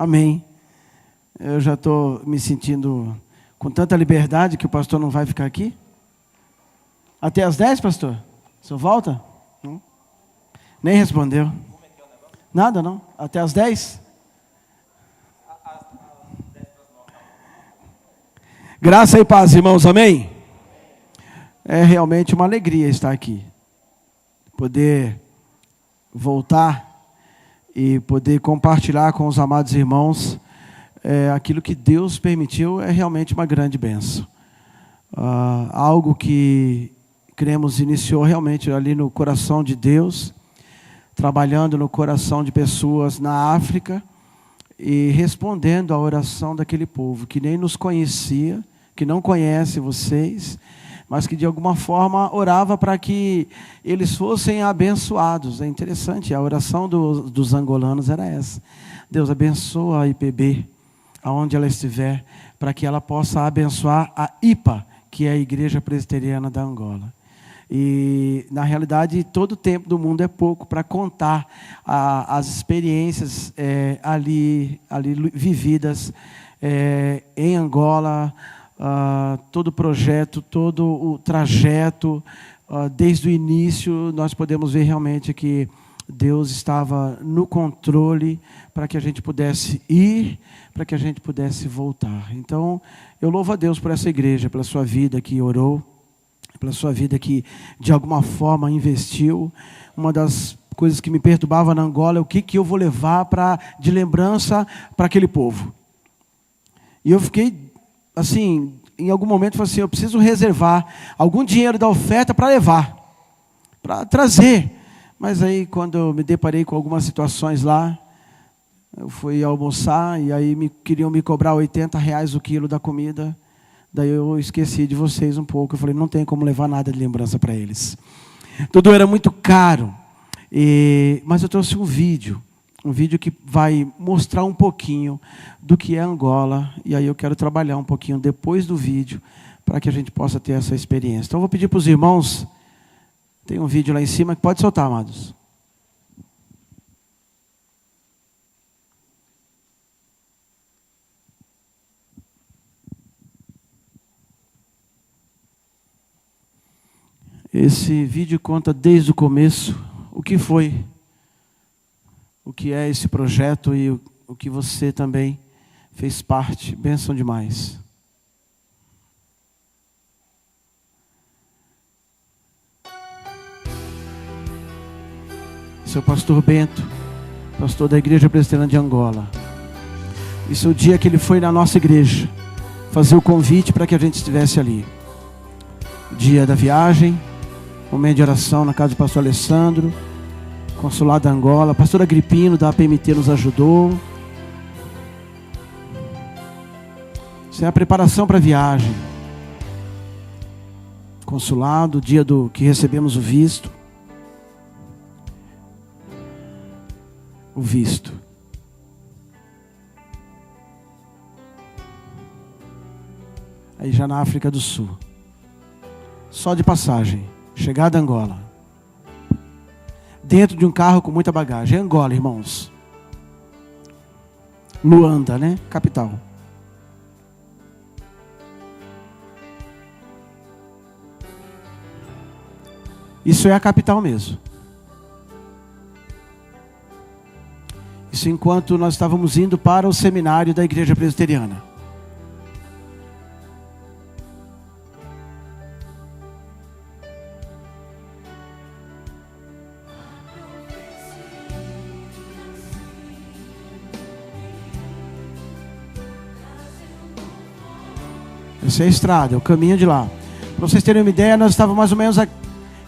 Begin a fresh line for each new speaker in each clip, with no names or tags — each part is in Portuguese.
Amém. Eu já estou me sentindo com tanta liberdade que o pastor não vai ficar aqui. Até às 10, pastor? O senhor volta? Não? Nem respondeu. Nada, não? Até às 10? Graça e paz, irmãos, amém? É realmente uma alegria estar aqui. Poder voltar e poder compartilhar com os amados irmãos aquilo que Deus permitiu é realmente uma grande bênção. Algo que cremos iniciou realmente ali no coração de Deus, trabalhando no coração de pessoas na África e respondendo à oração daquele povo que nem nos conhecia, que não conhece vocês, mas que de alguma forma orava para que eles fossem abençoados. É interessante, a oração dos angolanos era essa: Deus abençoa a IPB, aonde ela estiver, para que ela possa abençoar a IPA, que é a Igreja Presbiteriana da Angola. E, na realidade, todo o tempo do mundo é pouco para contar as experiências ali vividas em Angola, todo o projeto, todo o trajeto, desde o início, nós podemos ver realmente que Deus estava no controle para que a gente pudesse ir, para que a gente pudesse voltar. Então, eu louvo a Deus por essa igreja, pela sua vida que orou, pela sua vida que de alguma forma investiu. Uma das coisas que me perturbava na Angola é o que eu vou levar de lembrança para aquele povo. E eu fiquei assim, em algum momento falei assim, eu preciso reservar algum dinheiro da oferta para levar, para trazer. Mas aí quando eu me deparei com algumas situações lá, eu fui almoçar e aí queriam me cobrar R$80 o quilo da comida. Daí eu esqueci de vocês um pouco. Eu falei, não tem como levar nada de lembrança para eles. Tudo era muito caro. Mas eu trouxe um vídeo que vai mostrar um pouquinho do que é Angola. E aí eu quero trabalhar um pouquinho depois do vídeo, para que a gente possa ter essa experiência. Então eu vou pedir para os irmãos, tem um vídeo lá em cima que pode soltar, amados. Esse vídeo conta desde o começo o que foi, o que é esse projeto e o que você também fez parte. Bênção demais. Esse é o pastor Bento, pastor da Igreja Presbiteriana de Angola. Esse é o dia que ele foi na nossa igreja fazer o convite para que a gente estivesse ali. O dia da viagem, momento de oração na casa do pastor Alessandro, consulado da Angola, pastor Agripino da APMT nos ajudou. Isso é a preparação para a viagem. Consulado, dia que recebemos o visto. O visto. Aí já na África do Sul. Só de passagem. Chegada a Angola. Dentro de um carro com muita bagagem. É Angola, irmãos. Luanda, né? Capital. Isso é a capital mesmo. Isso enquanto nós estávamos indo para o seminário da Igreja Presbiteriana. Essa é a estrada, é o caminho de lá. Para vocês terem uma ideia, nós estávamos mais ou menos a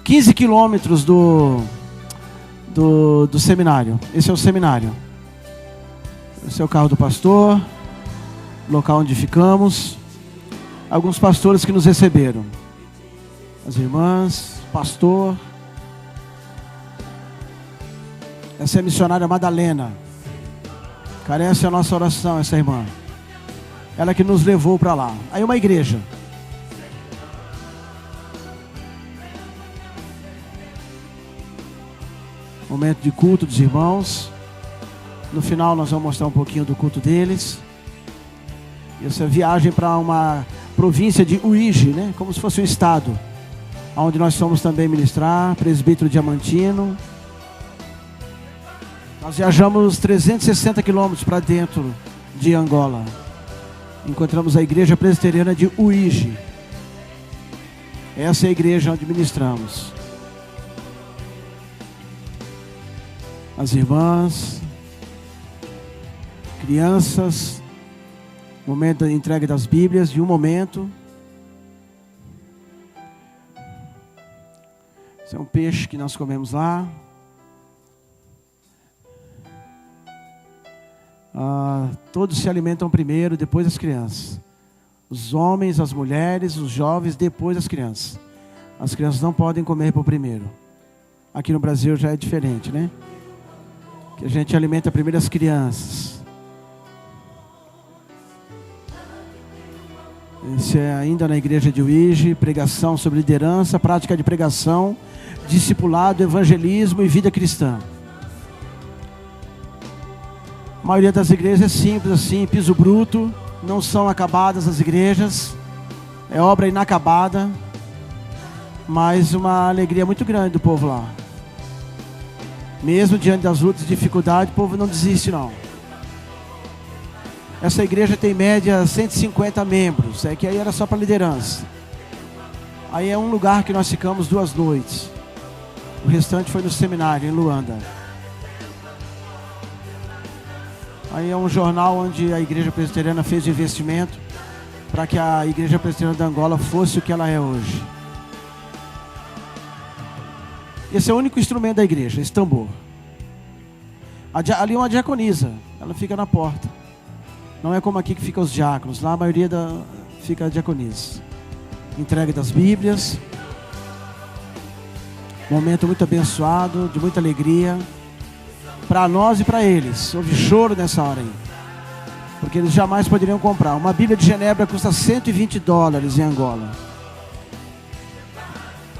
15 quilômetros do seminário. Esse é o seminário. Esse é o carro do pastor, local onde ficamos. Alguns pastores que nos receberam. As irmãs, pastor. Essa é a missionária Madalena. Carece a nossa oração, essa irmã. Ela que nos levou para lá. Aí uma igreja. Momento de culto dos irmãos. No final nós vamos mostrar um pouquinho do culto deles. Essa viagem para uma província de Uíge, né? Como se fosse um estado, onde nós fomos também ministrar, presbítero Diamantino. Nós viajamos 360 quilômetros para dentro de Angola. Encontramos a igreja presbiteriana de Uíge. Essa é a igreja onde ministramos. As irmãs, crianças, momento da entrega das Bíblias, de um momento. Esse é um peixe que nós comemos lá. Todos se alimentam primeiro, depois as crianças. Os homens, as mulheres, os jovens, depois as crianças. As crianças não podem comer por primeiro. Aqui no Brasil já é diferente, né? Que a gente alimenta primeiro as crianças. Esse é ainda na igreja de Uíge, pregação sobre liderança, prática de pregação, discipulado, evangelismo e vida cristã. A maioria das igrejas é simples assim, piso bruto, não são acabadas as igrejas, é obra inacabada, mas uma alegria muito grande do povo lá. Mesmo diante das lutas e dificuldades, o povo não desiste não. Essa igreja tem em média 150 membros, é que aí era só para liderança. Aí é um lugar que nós ficamos 2 noites. O restante foi no seminário, em Luanda. Aí é um jornal onde a igreja presbiteriana fez o investimento para que a igreja presbiteriana da Angola fosse o que ela é hoje. Esse é o único instrumento da igreja, esse tambor. Ali é uma diaconisa, ela fica na porta. Não é como aqui que ficam os diáconos, lá a maioria fica a diaconisa. Entrega das Bíblias. Momento muito abençoado, de muita alegria. Para nós e para eles. Houve choro nessa hora aí. Porque eles jamais poderiam comprar. Uma Bíblia de Genebra custa $120 em Angola.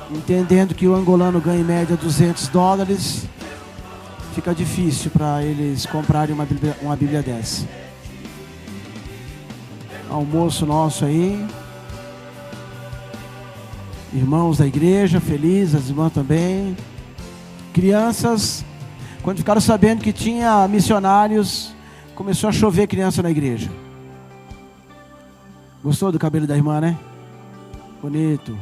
Entendendo que o angolano ganha em média $200, fica difícil para eles comprarem uma Bíblia dessa. Almoço nosso aí. Irmãos da igreja, felizes, as irmãs também. Crianças, quando ficaram sabendo que tinha missionários, começou a chover criança na igreja. Gostou do cabelo da irmã, né? Bonito.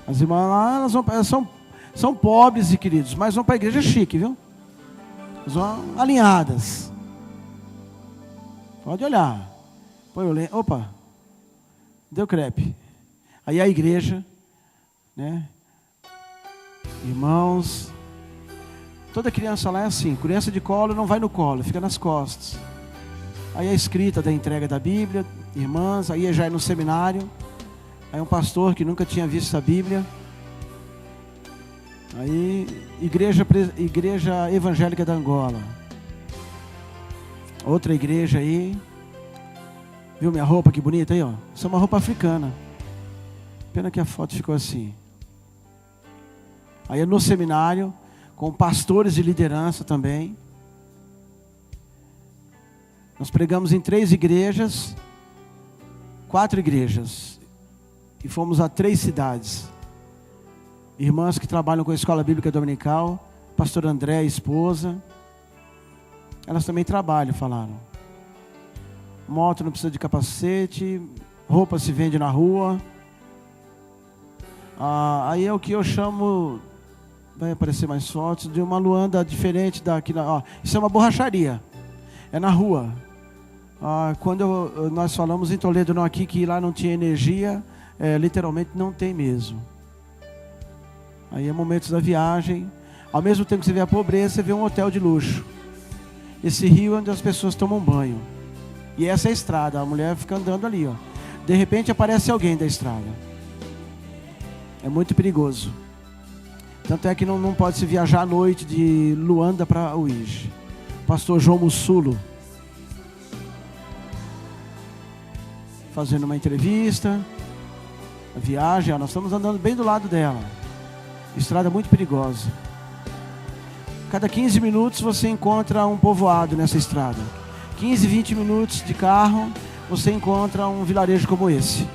As irmãs lá, elas são pobres e queridos, mas vão para a igreja chique, viu? Elas vão alinhadas. Pode olhar. Opa, deu crepe. Aí a igreja, né? Irmãos, toda criança lá é assim, criança de colo não vai no colo, fica nas costas. Aí a escrita da entrega da Bíblia, irmãs, aí já é no seminário. Aí um pastor que nunca tinha visto a Bíblia. Aí, igreja evangélica da Angola. Outra igreja aí. Viu minha roupa que bonita aí, ó? Isso é uma roupa africana. Pena que a foto ficou assim. Aí é no seminário, com pastores de liderança também. Nós pregamos em 3 igrejas, 4 igrejas. E fomos a 3 cidades. Irmãs que trabalham com a escola bíblica dominical, pastor André, esposa. Elas também trabalham, falaram. Moto não precisa de capacete, roupa se vende na rua. Aí é o que eu chamo, vai aparecer mais fotos, de uma Luanda diferente daqui. Isso é uma borracharia, é na rua. Quando nós falamos em Toledo, não aqui, que lá não tinha energia, literalmente não tem mesmo. Aí é momentos da viagem. Ao mesmo tempo que você vê a pobreza, você vê um hotel de luxo. Esse rio onde as pessoas tomam banho. E essa é a estrada, a mulher fica andando ali, ó. De repente aparece alguém da estrada. É muito perigoso. Tanto é que não pode se viajar à noite de Luanda para Uíge. Pastor João Mussulo fazendo uma entrevista. A viagem, nós estamos andando bem do lado dela. Estrada muito perigosa. Cada 15 minutos você encontra um povoado nessa estrada. 15, 20 minutos de carro, você encontra um vilarejo como esse.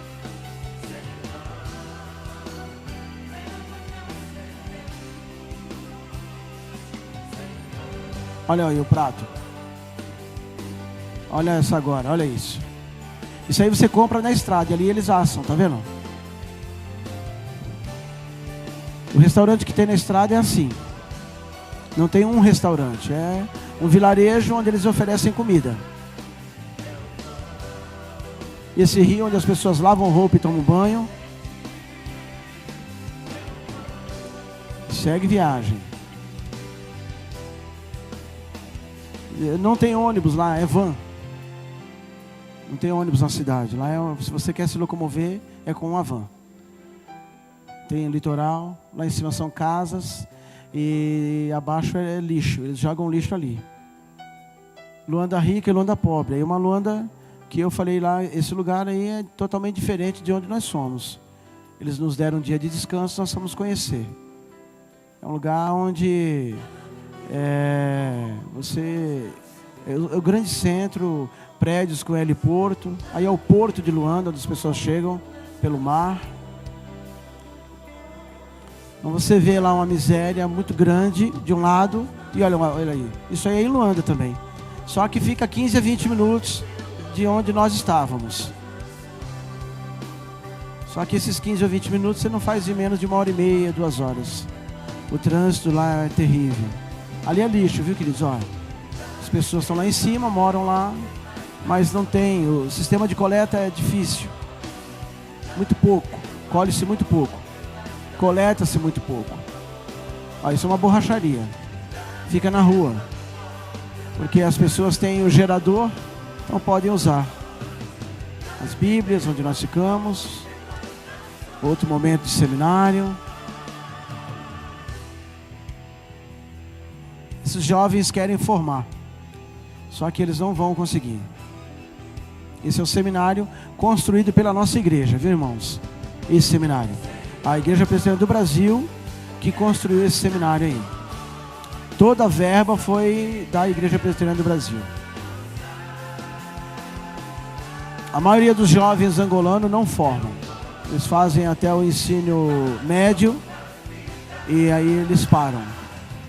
Olha aí o prato. Olha essa agora, olha isso. Isso aí você compra na estrada, e ali eles assam, tá vendo? O restaurante que tem na estrada é assim. Não tem um restaurante, é um vilarejo onde eles oferecem comida. Esse rio onde as pessoas lavam roupa e tomam banho. Segue viagem. Não tem ônibus lá, é van. Não tem ônibus na cidade. Lá se você quer se locomover, é com uma van. Tem litoral, lá em cima são casas e abaixo é lixo. Eles jogam lixo ali. Luanda rica e Luanda pobre. Aí uma Luanda que eu falei lá, esse lugar aí é totalmente diferente de onde nós somos. Eles nos deram um dia de descanso, nós vamos conhecer. É um lugar onde é o grande centro, prédios com heliporto. Aí é o porto de Luanda, onde as pessoas chegam pelo mar. Então você vê lá uma miséria muito grande de um lado. E olha aí, isso aí é em Luanda também. Só que fica 15 a 20 minutos de onde nós estávamos. Só que esses 15 ou 20 minutos você não faz em menos de 1h30, 2 horas. O trânsito lá é terrível. Ali é lixo, viu, queridos? Olha, as pessoas estão lá em cima, moram lá, mas não tem. O sistema de coleta é difícil. Muito pouco. Colhe-se muito pouco. Coleta-se muito pouco. Olha, isso é uma borracharia. Fica na rua. Porque as pessoas têm o gerador, então podem usar. As Bíblias, onde nós ficamos. Outro momento de seminário. Esses jovens querem formar, só que eles não vão conseguir. Esse é o seminário construído pela nossa igreja, viu, irmãos? Esse seminário. A Igreja Presbiteriana do Brasil que construiu esse seminário aí. Toda a verba foi da Igreja Presbiteriana do Brasil. A maioria dos jovens angolanos não formam. Eles fazem até o ensino médio e aí eles param.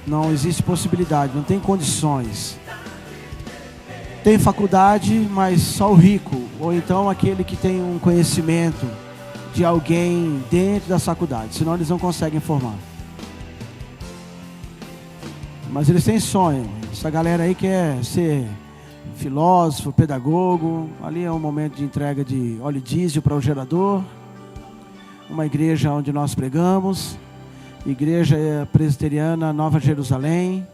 Não existe possibilidade, não tem condições. Tem faculdade, mas só o rico, ou então aquele que tem um conhecimento de alguém dentro da faculdade, senão eles não conseguem formar. Mas eles têm sonho. Essa galera aí quer ser filósofo, pedagogo. Ali é um momento de entrega de óleo diesel para o gerador. Uma igreja onde nós pregamos. Igreja Presbiteriana Nova Jerusalém.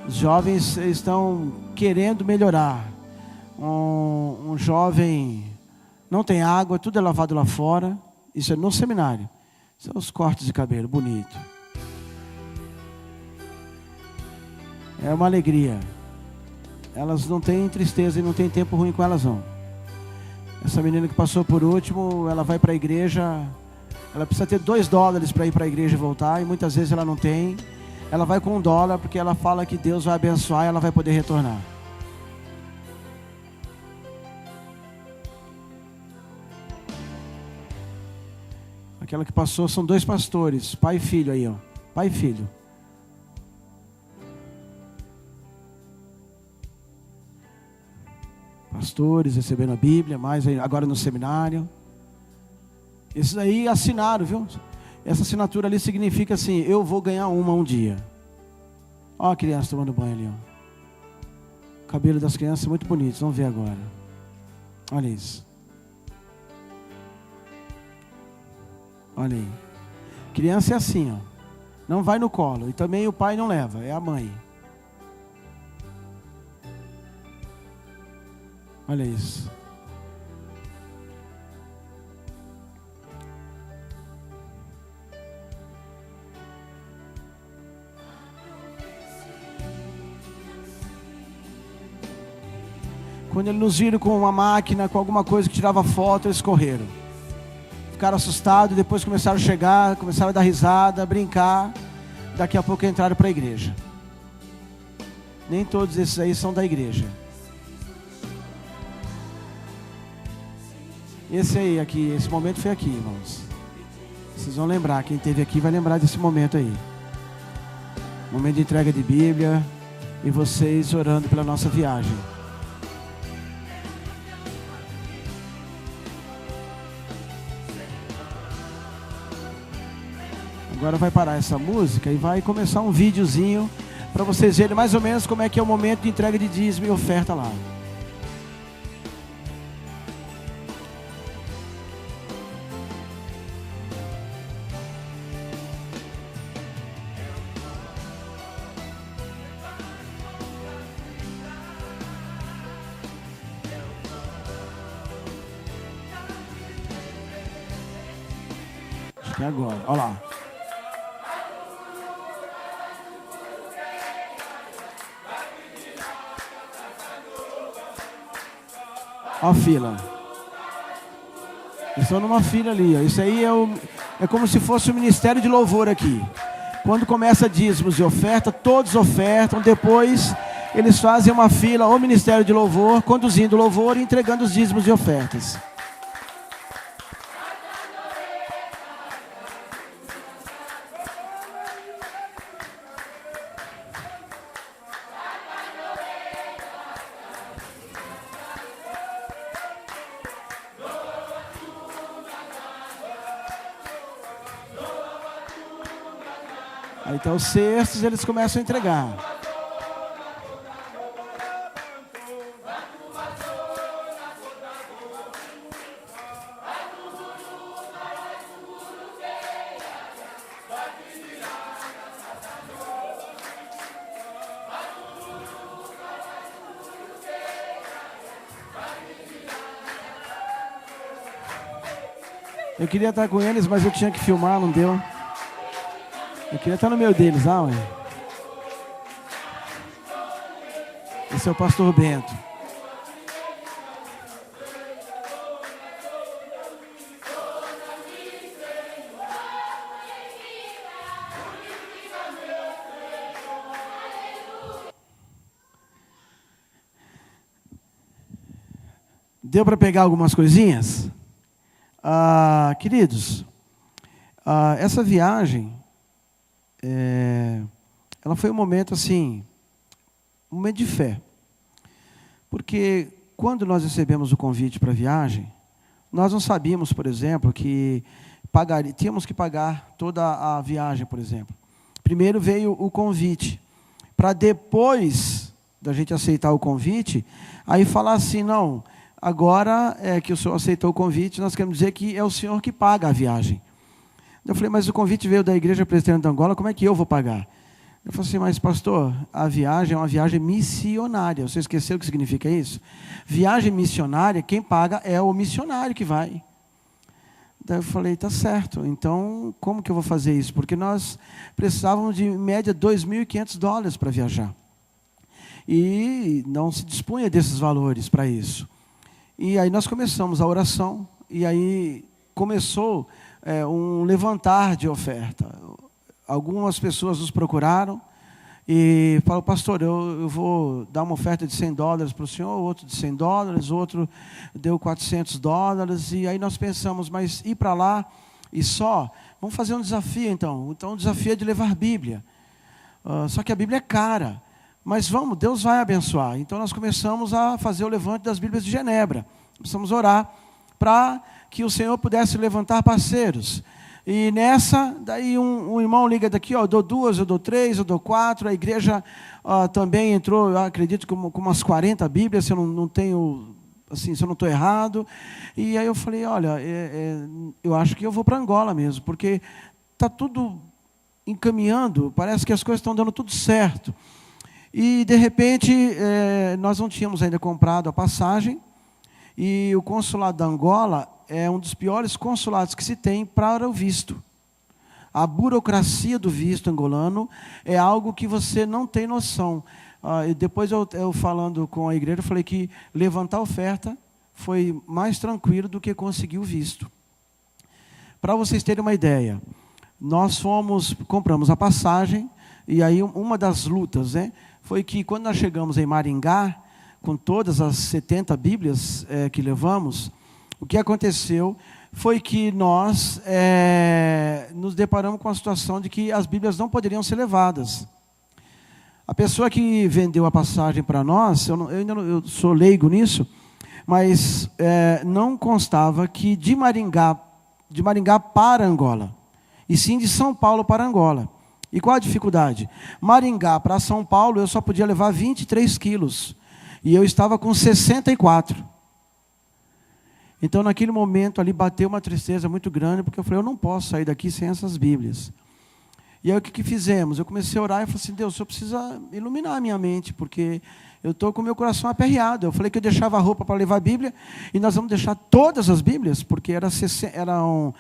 Os jovens estão querendo melhorar. Um jovem não tem água, tudo é lavado lá fora. Isso é no seminário. São os cortes de cabelo, bonito. É uma alegria. Elas não têm tristeza e não tem tempo ruim com elas não. Essa menina que passou por último, ela vai para a igreja. Ela precisa ter $2 para ir para a igreja e voltar, e muitas vezes ela não tem. Ela vai com $1 porque ela fala que Deus vai abençoar e ela vai poder retornar. Aquela que passou são 2 pastores, pai e filho aí, ó. Pai e filho. Pastores recebendo a Bíblia, mais agora no seminário. Esses aí assinaram, viu? Essa assinatura ali significa assim: eu vou ganhar um dia. Ó a criança tomando banho ali, ó. O cabelo das crianças é muito bonito, vamos ver agora. Olha isso. Olha aí. Criança é assim, ó. Não vai no colo. E também o pai não leva, é a mãe. Olha isso. Quando eles nos viram com uma máquina, com alguma coisa que tirava foto, eles correram. Ficaram assustados, depois começaram a chegar, começaram a dar risada, a brincar. daqui a pouco entraram para a igreja. Nem todos esses aí são da igreja. Esse aí, aqui, esse momento foi aqui, irmãos. Vocês vão lembrar, quem esteve aqui vai lembrar desse momento aí. Momento de entrega de Bíblia e vocês orando pela nossa viagem. Agora vai parar essa música e vai começar um videozinho para vocês verem mais ou menos como é que é o momento de entrega de dízimo e oferta lá. Acho que é agora, olha lá. Olha a fila. Eles estão numa fila ali, ó. Isso aí é como se fosse o ministério de louvor aqui. Quando começa dízimos e oferta, todos ofertam. Depois eles fazem uma fila, o ministério de louvor, conduzindo o louvor e entregando os dízimos e ofertas. Aí então os cestos eles começam a entregar. Eu queria estar com eles, mas eu tinha que filmar, não deu. Eu queria estar no meio deles, ué. Esse é o pastor Bento. Deu para pegar algumas coisinhas? Queridos, essa viagem, ela foi um momento assim, um momento de fé. Porque quando nós recebemos o convite para a viagem, nós não sabíamos, por exemplo, que tínhamos que pagar toda a viagem, por exemplo. Primeiro veio o convite, para depois da gente aceitar o convite, aí falar assim, não, agora que o senhor aceitou o convite, nós queremos dizer que é o senhor que paga a viagem. Eu falei, mas o convite veio da Igreja Presbiteriana de Angola, como é que eu vou pagar? Eu falei assim, mas pastor, a viagem é uma viagem missionária. Você esqueceu o que significa isso? Viagem missionária, quem paga é o missionário que vai. Daí eu falei, tá certo, então como que eu vou fazer isso? Porque nós precisávamos de, em média, $2.500 para viajar. E não se dispunha desses valores para isso. E aí nós começamos a oração, e aí começou um levantar de oferta. Algumas pessoas nos procuraram e falaram, pastor, eu vou dar uma oferta de $100 para o senhor, outro de $100, outro deu $400, e aí nós pensamos, mas ir para lá e só, vamos fazer um desafio então. Então o desafio é de levar Bíblia. Só que a Bíblia é cara, mas vamos, Deus vai abençoar. Então nós começamos a fazer o levante das Bíblias de Genebra. Começamos a orar para que o Senhor pudesse levantar parceiros. E nessa, daí um irmão liga daqui, eu dou 2, eu dou 3, eu dou 4. A igreja também entrou, eu acredito, com umas 40 Bíblias, se eu não tenho, assim, se eu não estou errado. E aí eu falei, olha, eu acho que eu vou para Angola mesmo, porque está tudo encaminhando, parece que as coisas estão dando tudo certo. E, de repente, nós não tínhamos ainda comprado a passagem, e o consulado da Angola é um dos piores consulados que se tem para o visto. A burocracia do visto angolano é algo que você não tem noção. E depois eu falando com a igreja, eu falei que levantar a oferta foi mais tranquilo do que conseguir o visto. Para vocês terem uma ideia, nós compramos a passagem, e aí uma das lutas, né, foi que quando nós chegamos em Maringá, com todas as 70 Bíblias que levamos, o que aconteceu foi que nós nos deparamos com a situação de que as Bíblias não poderiam ser levadas. A pessoa que vendeu a passagem para nós, eu sou leigo nisso, mas não constava que de Maringá para Angola, e sim de São Paulo para Angola. E qual a dificuldade? Maringá para São Paulo eu só podia levar 23 quilos, e eu estava com 64. Então naquele momento ali bateu uma tristeza muito grande, porque eu falei, eu não posso sair daqui sem essas Bíblias. E aí o que fizemos? Eu comecei a orar e falei assim, Deus, o Senhor precisa iluminar a minha mente, porque eu estou com o meu coração aperreado. Eu falei que eu deixava a roupa para levar a Bíblia, e nós vamos deixar todas as Bíblias, porque eram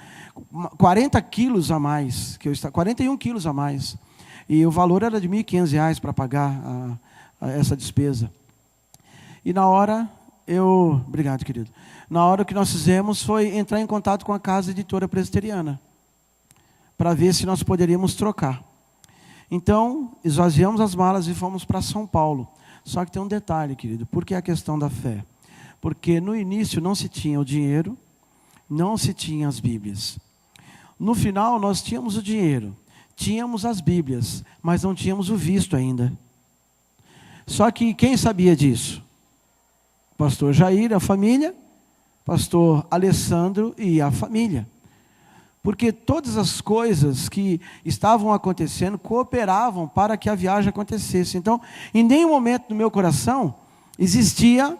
40 quilos a mais, 41 quilos a mais. E o valor era de R$ 1.500 para pagar essa despesa. E na hora, obrigado, querido. Na hora o que nós fizemos foi entrar em contato com a Casa Editora Presbiteriana, para ver se nós poderíamos trocar. Então, esvaziamos as malas e fomos para São Paulo. Só que tem um detalhe, querido, por que a questão da fé? Porque no início não se tinha o dinheiro, não se tinha as Bíblias. No final nós tínhamos o dinheiro, tínhamos as Bíblias, mas não tínhamos o visto ainda. Só que quem sabia disso? Pastor Jair, a família, pastor Alessandro e a família. Porque todas as coisas que estavam acontecendo cooperavam para que a viagem acontecesse. Então, em nenhum momento no meu coração existia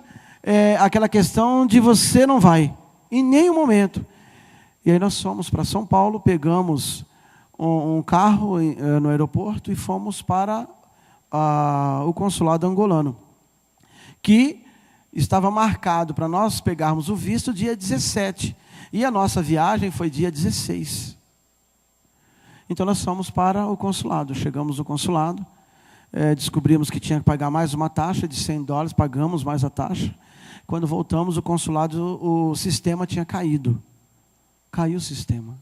aquela questão de você não vai. Em nenhum momento. E aí nós fomos para São Paulo, pegamos um carro no aeroporto e fomos para o consulado angolano, que estava marcado para nós pegarmos o visto dia 17. E a nossa viagem foi dia 16. Então nós fomos para o consulado. Chegamos no consulado, descobrimos que tinha que pagar mais uma taxa de $100, pagamos mais a taxa. Quando voltamos, o consulado, o sistema tinha caído. Caiu o sistema.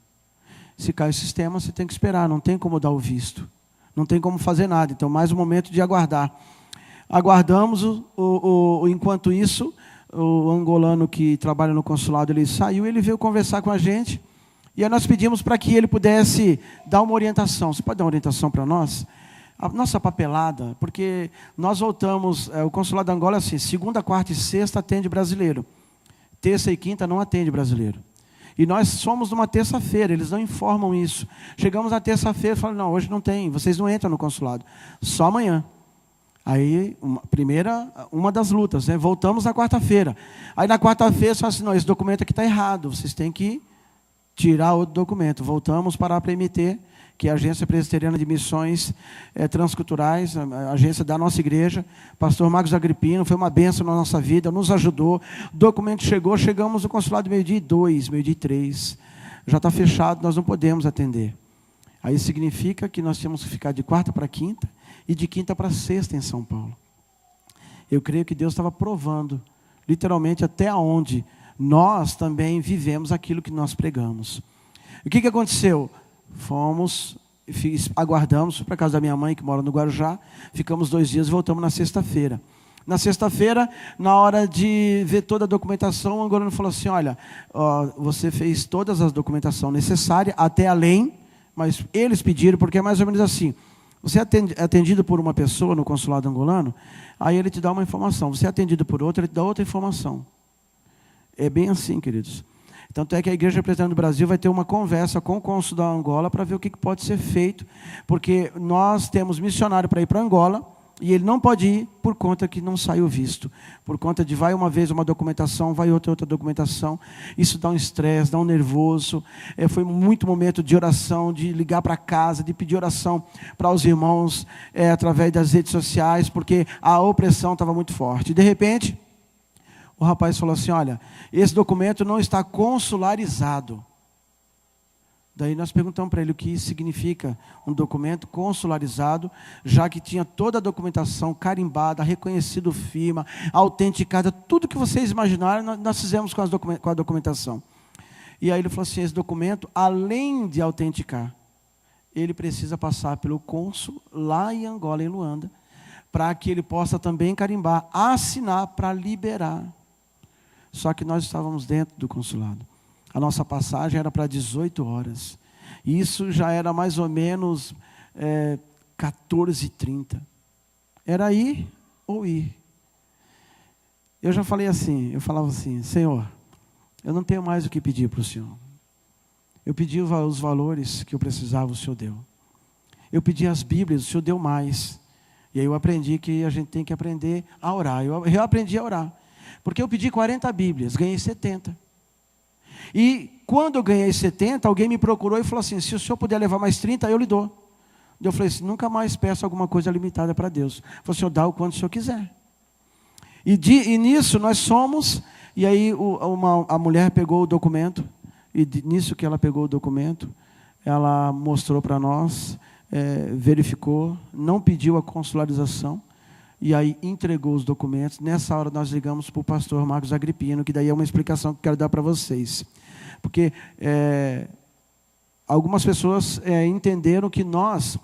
Se cai o sistema, você tem que esperar, não tem como dar o visto. Não tem como fazer nada, então mais um momento de aguardar. Aguardamos, enquanto isso, o angolano que trabalha no consulado, ele saiu, ele veio conversar com a gente, e aí nós pedimos para que ele pudesse dar uma orientação. Você pode dar uma orientação para nós? A nossa papelada, porque nós voltamos, o consulado da Angola é assim, segunda, quarta e sexta atende brasileiro, terça e quinta não atende brasileiro. E nós somos numa terça-feira, eles não informam isso. Chegamos na terça-feira e falaram, não, hoje não tem, vocês não entram no consulado, só amanhã. Aí, uma das lutas, né? Voltamos na quarta-feira. Aí na quarta-feira, só assim, não, esse documento aqui está errado, vocês têm que tirar outro documento. Voltamos para a APMT, que é a Agência Presbiteriana de Missões Transculturais, a agência da nossa igreja. Pastor Marcos Agripino, foi uma bênção na nossa vida, nos ajudou. O documento chegou, chegamos no consulado meio-dia 2, meio-dia 3. Já está fechado, nós não podemos atender. Aí significa que nós temos que ficar de quarta para quinta, e de quinta para sexta em São Paulo. Eu creio que Deus estava provando, literalmente, até onde nós também vivemos aquilo que nós pregamos. O que aconteceu? Aguardamos para a casa da minha mãe, que mora no Guarujá, ficamos 2 dias e voltamos na sexta-feira. Na sexta-feira, na hora de ver toda a documentação, o angolano falou assim, olha, você fez todas as documentação necessária, até além, mas eles pediram, porque é mais ou menos assim, você é atendido por uma pessoa no consulado angolano, aí ele te dá uma informação. Você é atendido por outra, ele te dá outra informação. É bem assim, queridos. Tanto é que a Igreja Presbiteriana do Brasil vai ter uma conversa com o cônsul da Angola para ver o que pode ser feito, porque nós temos missionário para ir para Angola, e ele não pode ir por conta que não saiu visto. Por conta de vai uma vez uma documentação, vai outra documentação. Isso dá um estresse, dá um nervoso. Foi muito momento de oração, de ligar para casa, de pedir oração para os irmãos através das redes sociais, porque a opressão estava muito forte. E de repente, o rapaz falou assim, olha, esse documento não está consularizado. Daí nós perguntamos para ele o que significa um documento consularizado, já que tinha toda a documentação carimbada, reconhecido firma, autenticada, tudo que vocês imaginaram, nós fizemos com a documentação. E aí ele falou assim, esse documento, além de autenticar, ele precisa passar pelo cônsul lá em Angola, em Luanda, para que ele possa também carimbar, assinar para liberar. Só que nós estávamos dentro do consulado. A nossa passagem era para 18 horas. E isso já era mais ou menos 14h30. Era ir ou ir. Eu já falei assim, eu falava assim, Senhor, eu não tenho mais o que pedir para o Senhor. Eu pedi os valores que eu precisava, o Senhor deu. Eu pedi as Bíblias, o Senhor deu mais. E aí eu aprendi que a gente tem que aprender a orar. Eu aprendi a orar. Porque eu pedi 40 Bíblias, ganhei 70. E quando eu ganhei 70, alguém me procurou e falou assim, se o senhor puder levar mais 30, eu lhe dou. Eu falei assim, nunca mais peço alguma coisa limitada para Deus. Ele falou, o senhor dá o quanto o senhor quiser. E nisso nós somos, e aí a mulher pegou o documento, e nisso que ela pegou o documento, ela mostrou para nós, verificou, não pediu a consularização, e aí entregou os documentos. Nessa hora nós ligamos para o pastor Marcos Agripino, que daí é uma explicação que eu quero dar para vocês. Porque algumas pessoas entenderam que nós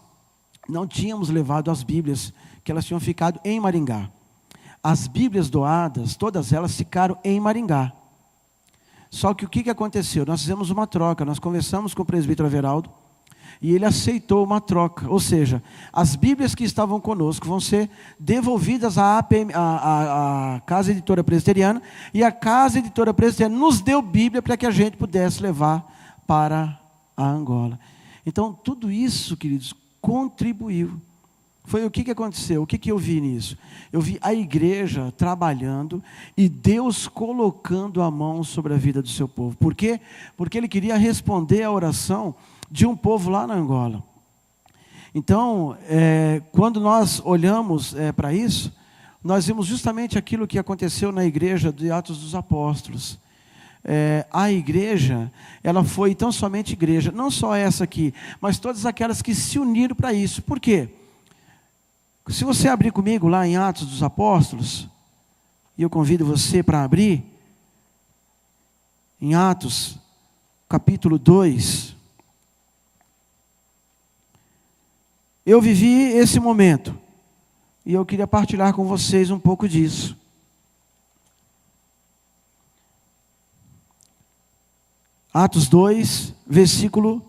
não tínhamos levado as Bíblias, que elas tinham ficado em Maringá. As Bíblias doadas, todas elas ficaram em Maringá. Só que o que aconteceu? Nós fizemos uma troca, nós conversamos com o presbítero Everaldo, e ele aceitou uma troca, ou seja, as Bíblias que estavam conosco vão ser devolvidas à Casa Editora Presbiteriana, e a Casa Editora Presbiteriana nos deu Bíblia para que a gente pudesse levar para a Angola. Então, tudo isso, queridos, contribuiu. Foi o que aconteceu? O que eu vi nisso? Eu vi a igreja trabalhando e Deus colocando a mão sobre a vida do seu povo. Por quê? Porque Ele queria responder à oração de um povo lá na Angola. Então, quando nós olhamos para isso, nós vimos justamente aquilo que aconteceu na igreja de Atos dos Apóstolos. A igreja, ela foi tão somente igreja, não só essa aqui, mas todas aquelas que se uniram para isso. Por quê? Se você abrir comigo lá em Atos dos Apóstolos, e eu convido você para abrir, em Atos, capítulo 2, eu vivi esse momento, e eu queria partilhar com vocês um pouco disso. Atos 2, versículo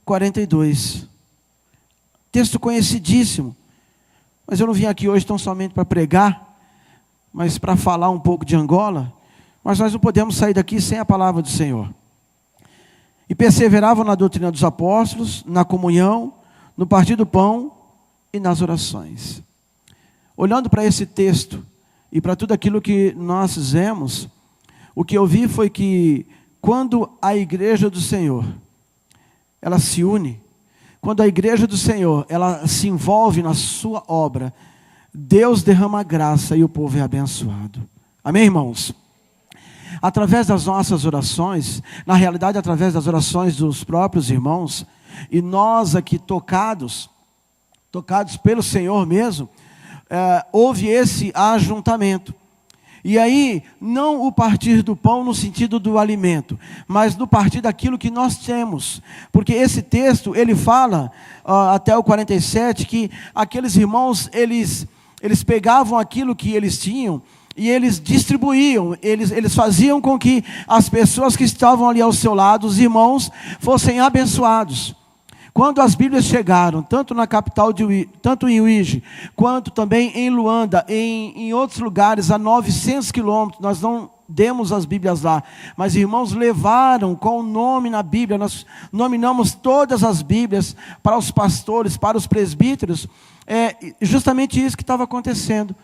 42. Texto conhecidíssimo. Mas eu não vim aqui hoje tão somente para pregar, mas para falar um pouco de Angola. Mas nós não podemos sair daqui sem a palavra do Senhor. E perseveravam na doutrina dos apóstolos, na comunhão, no partir do pão e nas orações. Olhando para esse texto e para tudo aquilo que nós fizemos, o que eu vi foi que quando a igreja do Senhor, ela se une, quando a igreja do Senhor, ela se envolve na sua obra, Deus derrama graça e o povo é abençoado. Amém, irmãos? Através das nossas orações, na realidade através das orações dos próprios irmãos, e nós aqui tocados pelo Senhor mesmo, houve esse ajuntamento. E aí, não o partir do pão no sentido do alimento, mas no partir daquilo que nós temos. Porque esse texto, ele fala, até o 47, que aqueles irmãos, eles pegavam aquilo que eles tinham, e eles distribuíam, eles faziam com que as pessoas que estavam ali ao seu lado, os irmãos, fossem abençoados. Quando as Bíblias chegaram, tanto na capital, tanto em Uíge, quanto também em Luanda, em outros lugares, a 900 quilômetros, nós não demos as Bíblias lá, mas irmãos levaram com o nome na Bíblia, nós nominamos todas as Bíblias para os pastores, para os presbíteros, justamente isso que estava acontecendo.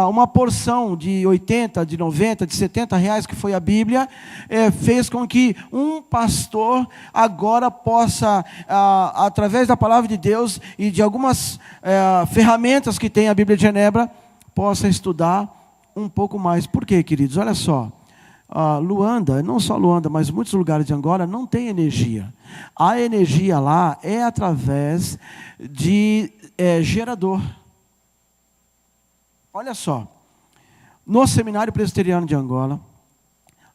Uma porção de 80, de 90, de 70 reais que foi a Bíblia, fez com que um pastor agora possa, através da palavra de Deus e de algumas ferramentas que tem a Bíblia de Genebra, possa estudar um pouco mais. Por quê, queridos? Olha só, Luanda, não só Luanda, mas muitos lugares de Angola não tem energia. A energia lá é através de gerador. Olha só, no Seminário Presbiteriano de Angola,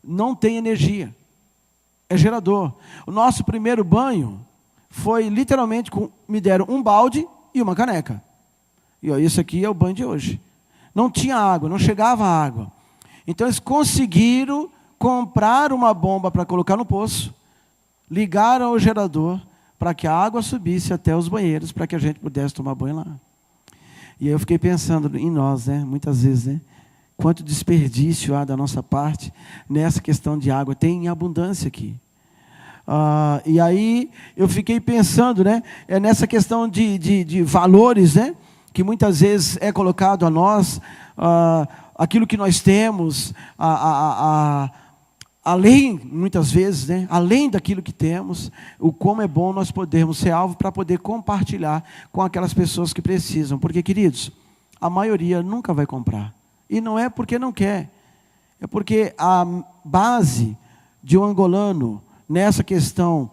não tem energia, é gerador. O nosso primeiro banho foi literalmente, me deram um balde e uma caneca. E ó, isso aqui é o banho de hoje. Não tinha água, não chegava água. Então eles conseguiram comprar uma bomba para colocar no poço, ligaram o gerador para que a água subisse até os banheiros, para que a gente pudesse tomar banho lá. E aí eu fiquei pensando em nós, né? Muitas vezes, né? Quanto desperdício há da nossa parte nessa questão de água. Tem em abundância aqui. E aí eu fiquei pensando, né? Nessa questão de valores, né? Que muitas vezes é colocado a nós, aquilo que nós temos, além, muitas vezes, né, além daquilo que temos, o como é bom nós podermos ser alvo para poder compartilhar com aquelas pessoas que precisam. Porque, queridos, a maioria nunca vai comprar. E não é porque não quer. É porque a base de um angolano, nessa questão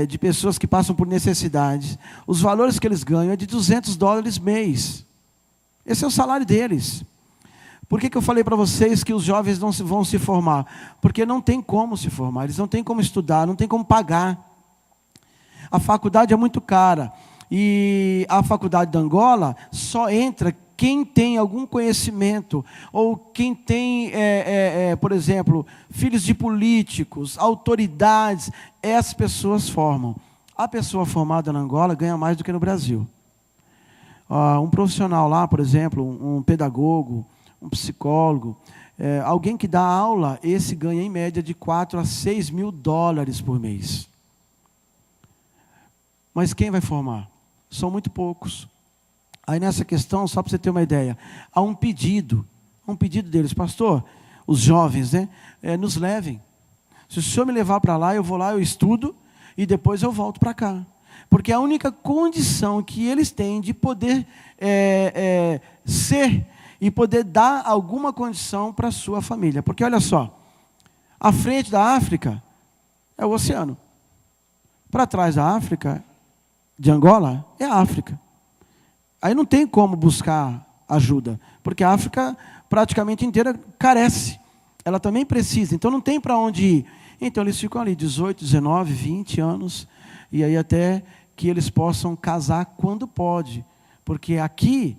de pessoas que passam por necessidades, os valores que eles ganham é de $200 mês. Esse é o salário deles. Por que eu falei para vocês que os jovens não vão se formar? Porque não tem como se formar, eles não têm como estudar, não tem como pagar. A faculdade é muito cara. E a faculdade de Angola só entra quem tem algum conhecimento, ou quem tem, por exemplo, filhos de políticos, autoridades, essas pessoas formam. A pessoa formada na Angola ganha mais do que no Brasil. Um profissional lá, por exemplo, um pedagogo, um psicólogo, alguém que dá aula, esse ganha em média de $4 a $6 mil por mês. Mas quem vai formar? São muito poucos. Aí nessa questão, só para você ter uma ideia, há um pedido deles, pastor, os jovens, né, nos levem. Se o senhor me levar para lá, eu estudo e depois eu volto para cá. Porque a única condição que eles têm de poder ser e poder dar alguma condição para a sua família. Porque olha só, à frente da África é o oceano. Para trás da África, de Angola, é a África. Aí não tem como buscar ajuda, porque a África praticamente inteira carece. Ela também precisa, então não tem para onde ir. Então eles ficam ali 18, 19, 20 anos, e aí até que eles possam casar quando pode. Porque aqui,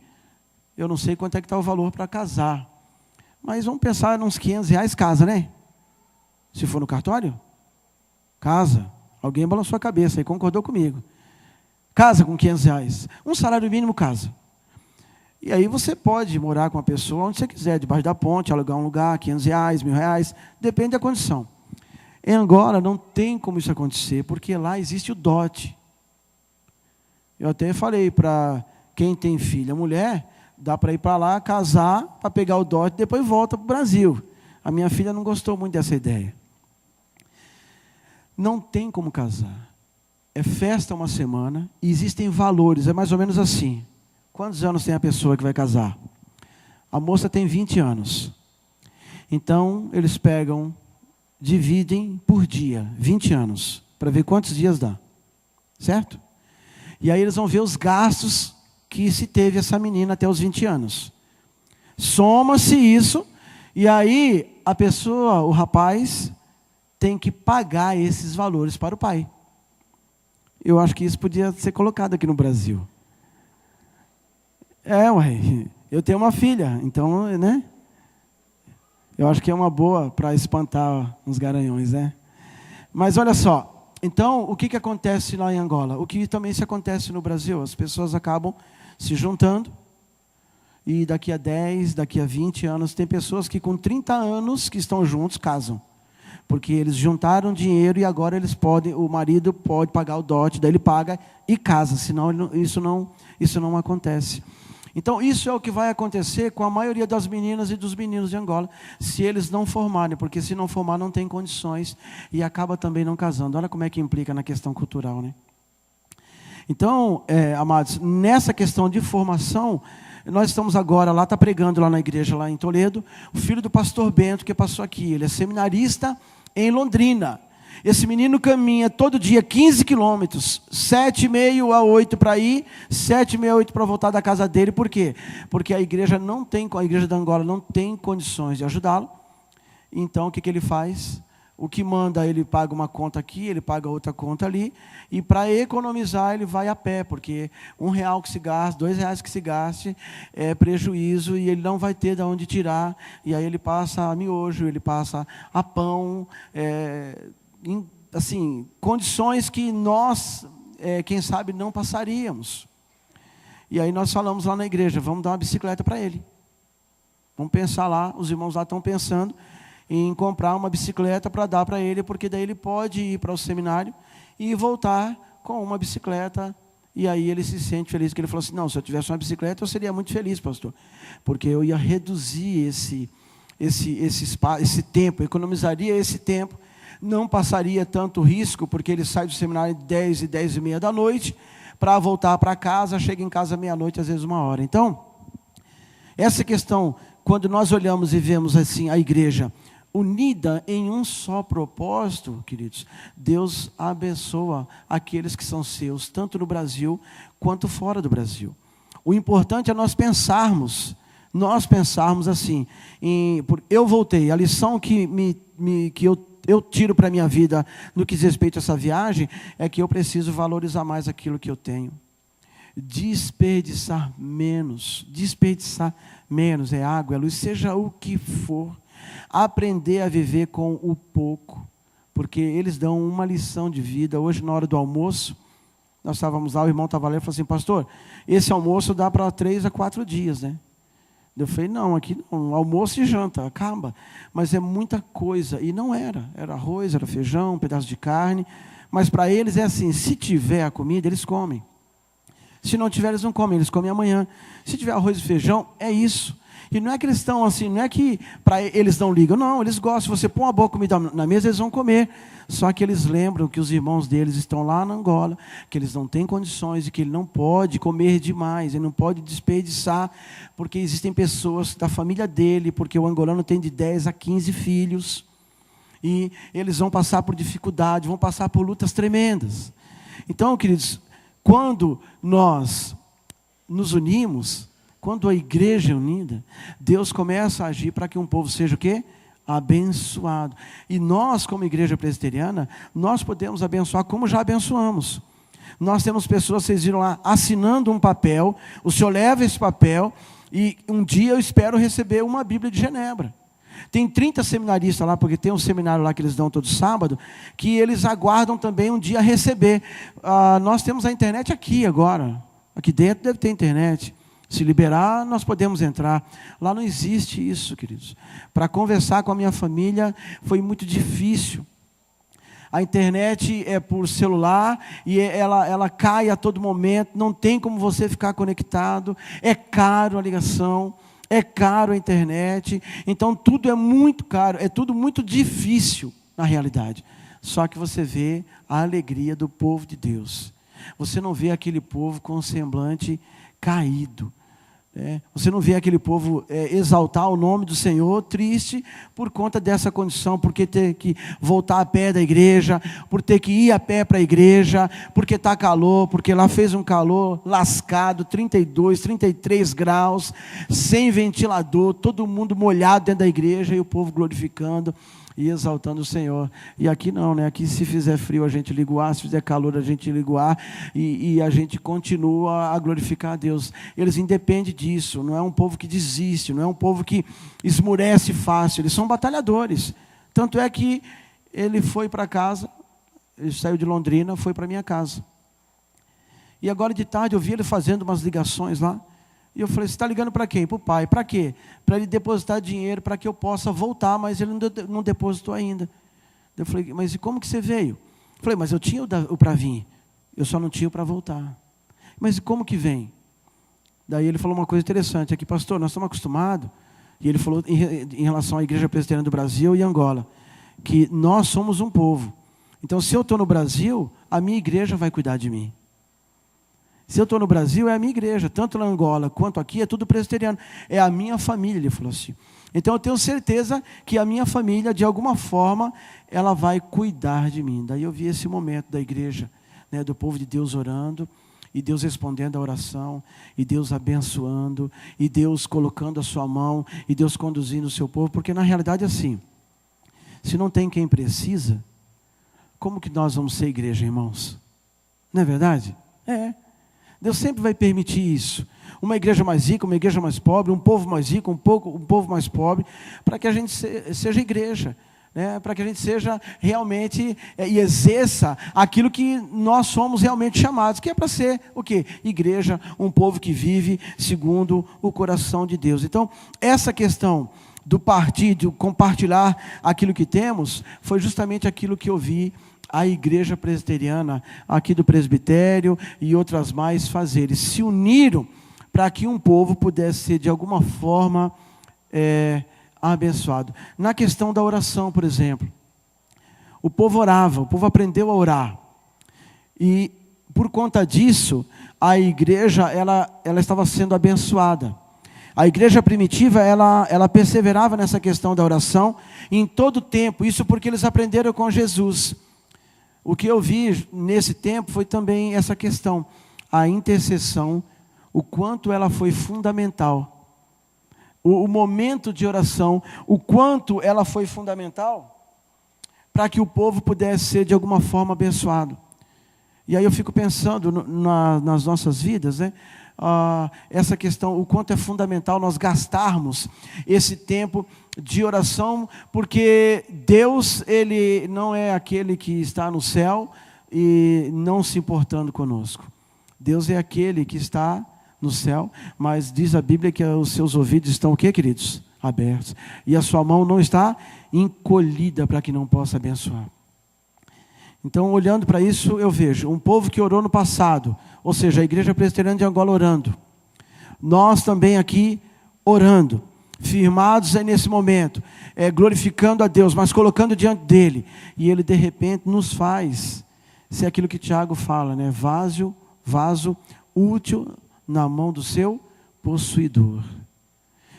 eu não sei quanto é que está o valor para casar. Mas vamos pensar nos R$500 casa, né? Se for no cartório, casa. Alguém balançou a cabeça e concordou comigo. Casa com R$500. Um salário mínimo casa. E aí você pode morar com a pessoa onde você quiser, debaixo da ponte, alugar um lugar, R$500, R$1.000, depende da condição. Em Angola não tem como isso acontecer, porque lá existe o dote. Eu até falei para quem tem filha, mulher, dá para ir para lá, casar, para pegar o dote, depois volta para o Brasil. A minha filha não gostou muito dessa ideia. Não tem como casar. É festa uma semana, e existem valores, é mais ou menos assim. Quantos anos tem a pessoa que vai casar? A moça tem 20 anos. Então, eles pegam, dividem por dia, 20 anos, para ver quantos dias dá. Certo? E aí eles vão ver os gastos que se teve essa menina até os 20 anos. Soma-se isso, e aí a pessoa, o rapaz, tem que pagar esses valores para o pai. Eu acho que isso podia ser colocado aqui no Brasil. Eu tenho uma filha, então, né? Eu acho que é uma boa para espantar uns garanhões, né? Mas olha só, então, o que acontece lá em Angola? O que também se acontece no Brasil? As pessoas acabam se juntando, e daqui a 10, daqui a 20 anos, tem pessoas que com 30 anos que estão juntos, casam. Porque eles juntaram dinheiro e agora eles podem, o marido pode pagar o dote, daí ele paga e casa, senão isso não acontece. Então isso é o que vai acontecer com a maioria das meninas e dos meninos de Angola, se eles não formarem, porque se não formar não tem condições e acaba também não casando. Olha como é que implica na questão cultural, né? Então, amados, nessa questão de formação, nós estamos agora lá, está pregando lá na igreja, lá em Toledo, o filho do pastor Bento, que passou aqui. Ele é seminarista em Londrina. Esse menino caminha todo dia 15 quilômetros, 7h30 a 8 para ir, 7h30 a 8 para voltar da casa dele. Por quê? Porque a igreja da Angola não tem condições de ajudá-lo. Então, o que ele faz? O que manda, ele paga uma conta aqui, ele paga outra conta ali, e para economizar ele vai a pé, porque R$1 que se gaste, R$2 que se gaste é prejuízo, e ele não vai ter de onde tirar, e aí ele passa a miojo, ele passa a pão, assim, condições que nós, quem sabe, não passaríamos. E aí nós falamos lá na igreja, vamos dar uma bicicleta para ele. Vamos pensar lá, os irmãos lá estão pensando em comprar uma bicicleta para dar para ele, porque daí ele pode ir para o seminário e voltar com uma bicicleta, e aí ele se sente feliz, porque ele falou assim, não, se eu tivesse uma bicicleta eu seria muito feliz, pastor, porque eu ia reduzir esse tempo, economizaria esse tempo, não passaria tanto risco, porque ele sai do seminário 10 e 10h30 da noite, para voltar para casa, chega em casa meia-noite, às vezes 1h. Então, essa questão, quando nós olhamos e vemos assim a igreja unida em um só propósito, queridos, Deus abençoa aqueles que são seus, tanto no Brasil quanto fora do Brasil. O importante é nós pensarmos assim, eu voltei, a lição que eu tiro para a minha vida no que diz respeito a essa viagem, é que eu preciso valorizar mais aquilo que eu tenho. Desperdiçar menos, é água, é luz, seja o que for. Aprender a viver com o pouco, porque eles dão uma lição de vida. Hoje, na hora do almoço, nós estávamos lá, o irmão estava lá e falou assim, pastor, esse almoço dá para 3 a 4 dias, né? Eu falei, não, aqui não, almoço e janta, acaba. Mas é muita coisa, e não era arroz, era feijão, um pedaço de carne, mas para eles é assim, se tiver a comida, eles comem. Se não tiver, eles não comem, eles comem amanhã. Se tiver arroz e feijão, é isso. E não é que eles estão assim, não é que para eles não ligam, não, eles gostam. Você põe uma boa comida na mesa, eles vão comer. Só que eles lembram que os irmãos deles estão lá na Angola, que eles não têm condições e que ele não pode comer demais, ele não pode desperdiçar, porque existem pessoas da família dele, porque o angolano tem de 10 a 15 filhos, e eles vão passar por dificuldade, vão passar por lutas tremendas. Então, queridos, quando nós nos unimos, quando a igreja é unida, Deus começa a agir para que um povo seja o quê? Abençoado. E nós, como igreja presbiteriana, nós podemos abençoar como já abençoamos. Nós temos pessoas, vocês viram lá, assinando um papel, o senhor leva esse papel, e um dia eu espero receber uma Bíblia de Genebra. Tem 30 seminaristas lá, porque tem um seminário lá que eles dão todo sábado, que eles aguardam também um dia receber. Nós temos a internet aqui agora, aqui dentro deve ter internet. Se liberar, nós podemos entrar. Lá não existe isso, queridos. Para conversar com a minha família foi muito difícil. A internet é por celular e ela cai a todo momento, não tem como você ficar conectado, é caro a ligação, é caro a internet, então tudo é muito caro, é tudo muito difícil na realidade. Só que você vê a alegria do povo de Deus. Você não vê aquele povo com o semblante caído. Você não vê aquele povo exaltar o nome do Senhor triste por conta dessa condição, porque ter que voltar a pé da igreja, por ter que ir a pé para a igreja, porque está calor, porque lá fez um calor lascado, 32, 33 graus, sem ventilador, todo mundo molhado dentro da igreja e o povo glorificando e exaltando o Senhor. E aqui não, né? Aqui se fizer frio a gente liga o ar, se fizer calor a gente liga o ar, e a gente continua a glorificar a Deus. Eles independem disso, não é um povo que desiste, não é um povo que esmurece fácil, eles são batalhadores. Tanto é que ele foi para casa, ele saiu de Londrina, foi para minha casa. E agora de tarde eu vi ele fazendo umas ligações lá, e eu falei, você está ligando para quem? Para o pai. Para quê? Para ele depositar dinheiro, para que eu possa voltar, mas ele não depositou ainda. Eu falei, mas e como que você veio? Eu falei, mas eu tinha o para vir, eu só não tinha o para voltar. Mas e como que vem? Daí ele falou uma coisa interessante, aqui, pastor, nós estamos acostumados, e ele falou em relação à Igreja Presbiteriana do Brasil e Angola, que nós somos um povo. Então, se eu estou no Brasil, a minha igreja vai cuidar de mim. Se eu estou no Brasil, é a minha igreja, tanto na Angola quanto aqui, é tudo presbiteriano. É a minha família, ele falou assim. Então eu tenho certeza que a minha família, de alguma forma, ela vai cuidar de mim. Daí eu vi esse momento da igreja, né, do povo de Deus orando, e Deus respondendo a oração, e Deus abençoando, e Deus colocando a sua mão, e Deus conduzindo o seu povo, porque na realidade é assim. se não tem quem precisa, como que nós vamos ser igreja, irmãos? Não é verdade? É. Deus sempre vai permitir isso. Uma igreja mais rica, uma igreja mais pobre, um povo mais rico, um povo mais pobre, para que a gente seja igreja, né? Para que a gente seja realmente e exerça aquilo que nós somos realmente chamados, que é para ser o quê? Igreja, um povo que vive segundo o coração de Deus. Então, essa questão do partir, de compartilhar aquilo que temos, foi justamente aquilo que eu vi a igreja presbiteriana aqui do presbitério e outras mais fazer. Eles se uniram para que um povo pudesse ser de alguma forma abençoado. Na questão da oração, por exemplo, o povo orava, o povo aprendeu a orar. E por conta disso, a igreja ela estava sendo abençoada. A igreja primitiva, ela perseverava nessa questão da oração em todo o tempo, isso porque eles aprenderam com Jesus. O que eu vi nesse tempo foi também essa questão, a intercessão, o quanto ela foi fundamental. O momento de oração, o quanto ela foi fundamental para que o povo pudesse ser de alguma forma abençoado. E aí eu fico pensando nas nossas vidas, né? Essa questão, o quanto é fundamental nós gastarmos esse tempo de oração, porque Deus, Ele não é aquele que está no céu e não se importando conosco. Deus é aquele que está no céu, mas diz a Bíblia que os seus ouvidos estão o quê, queridos? Abertos. E a sua mão não está encolhida para que não possa abençoar. Então, olhando para isso, eu vejo um povo que orou no passado, ou seja, a Igreja Presbiteriana de Angola orando. Nós também aqui orando, firmados aí nesse momento, glorificando a Deus, mas colocando diante dEle. E Ele, de repente, nos faz ser aquilo que Tiago fala, né? Vaso útil na mão do seu possuidor.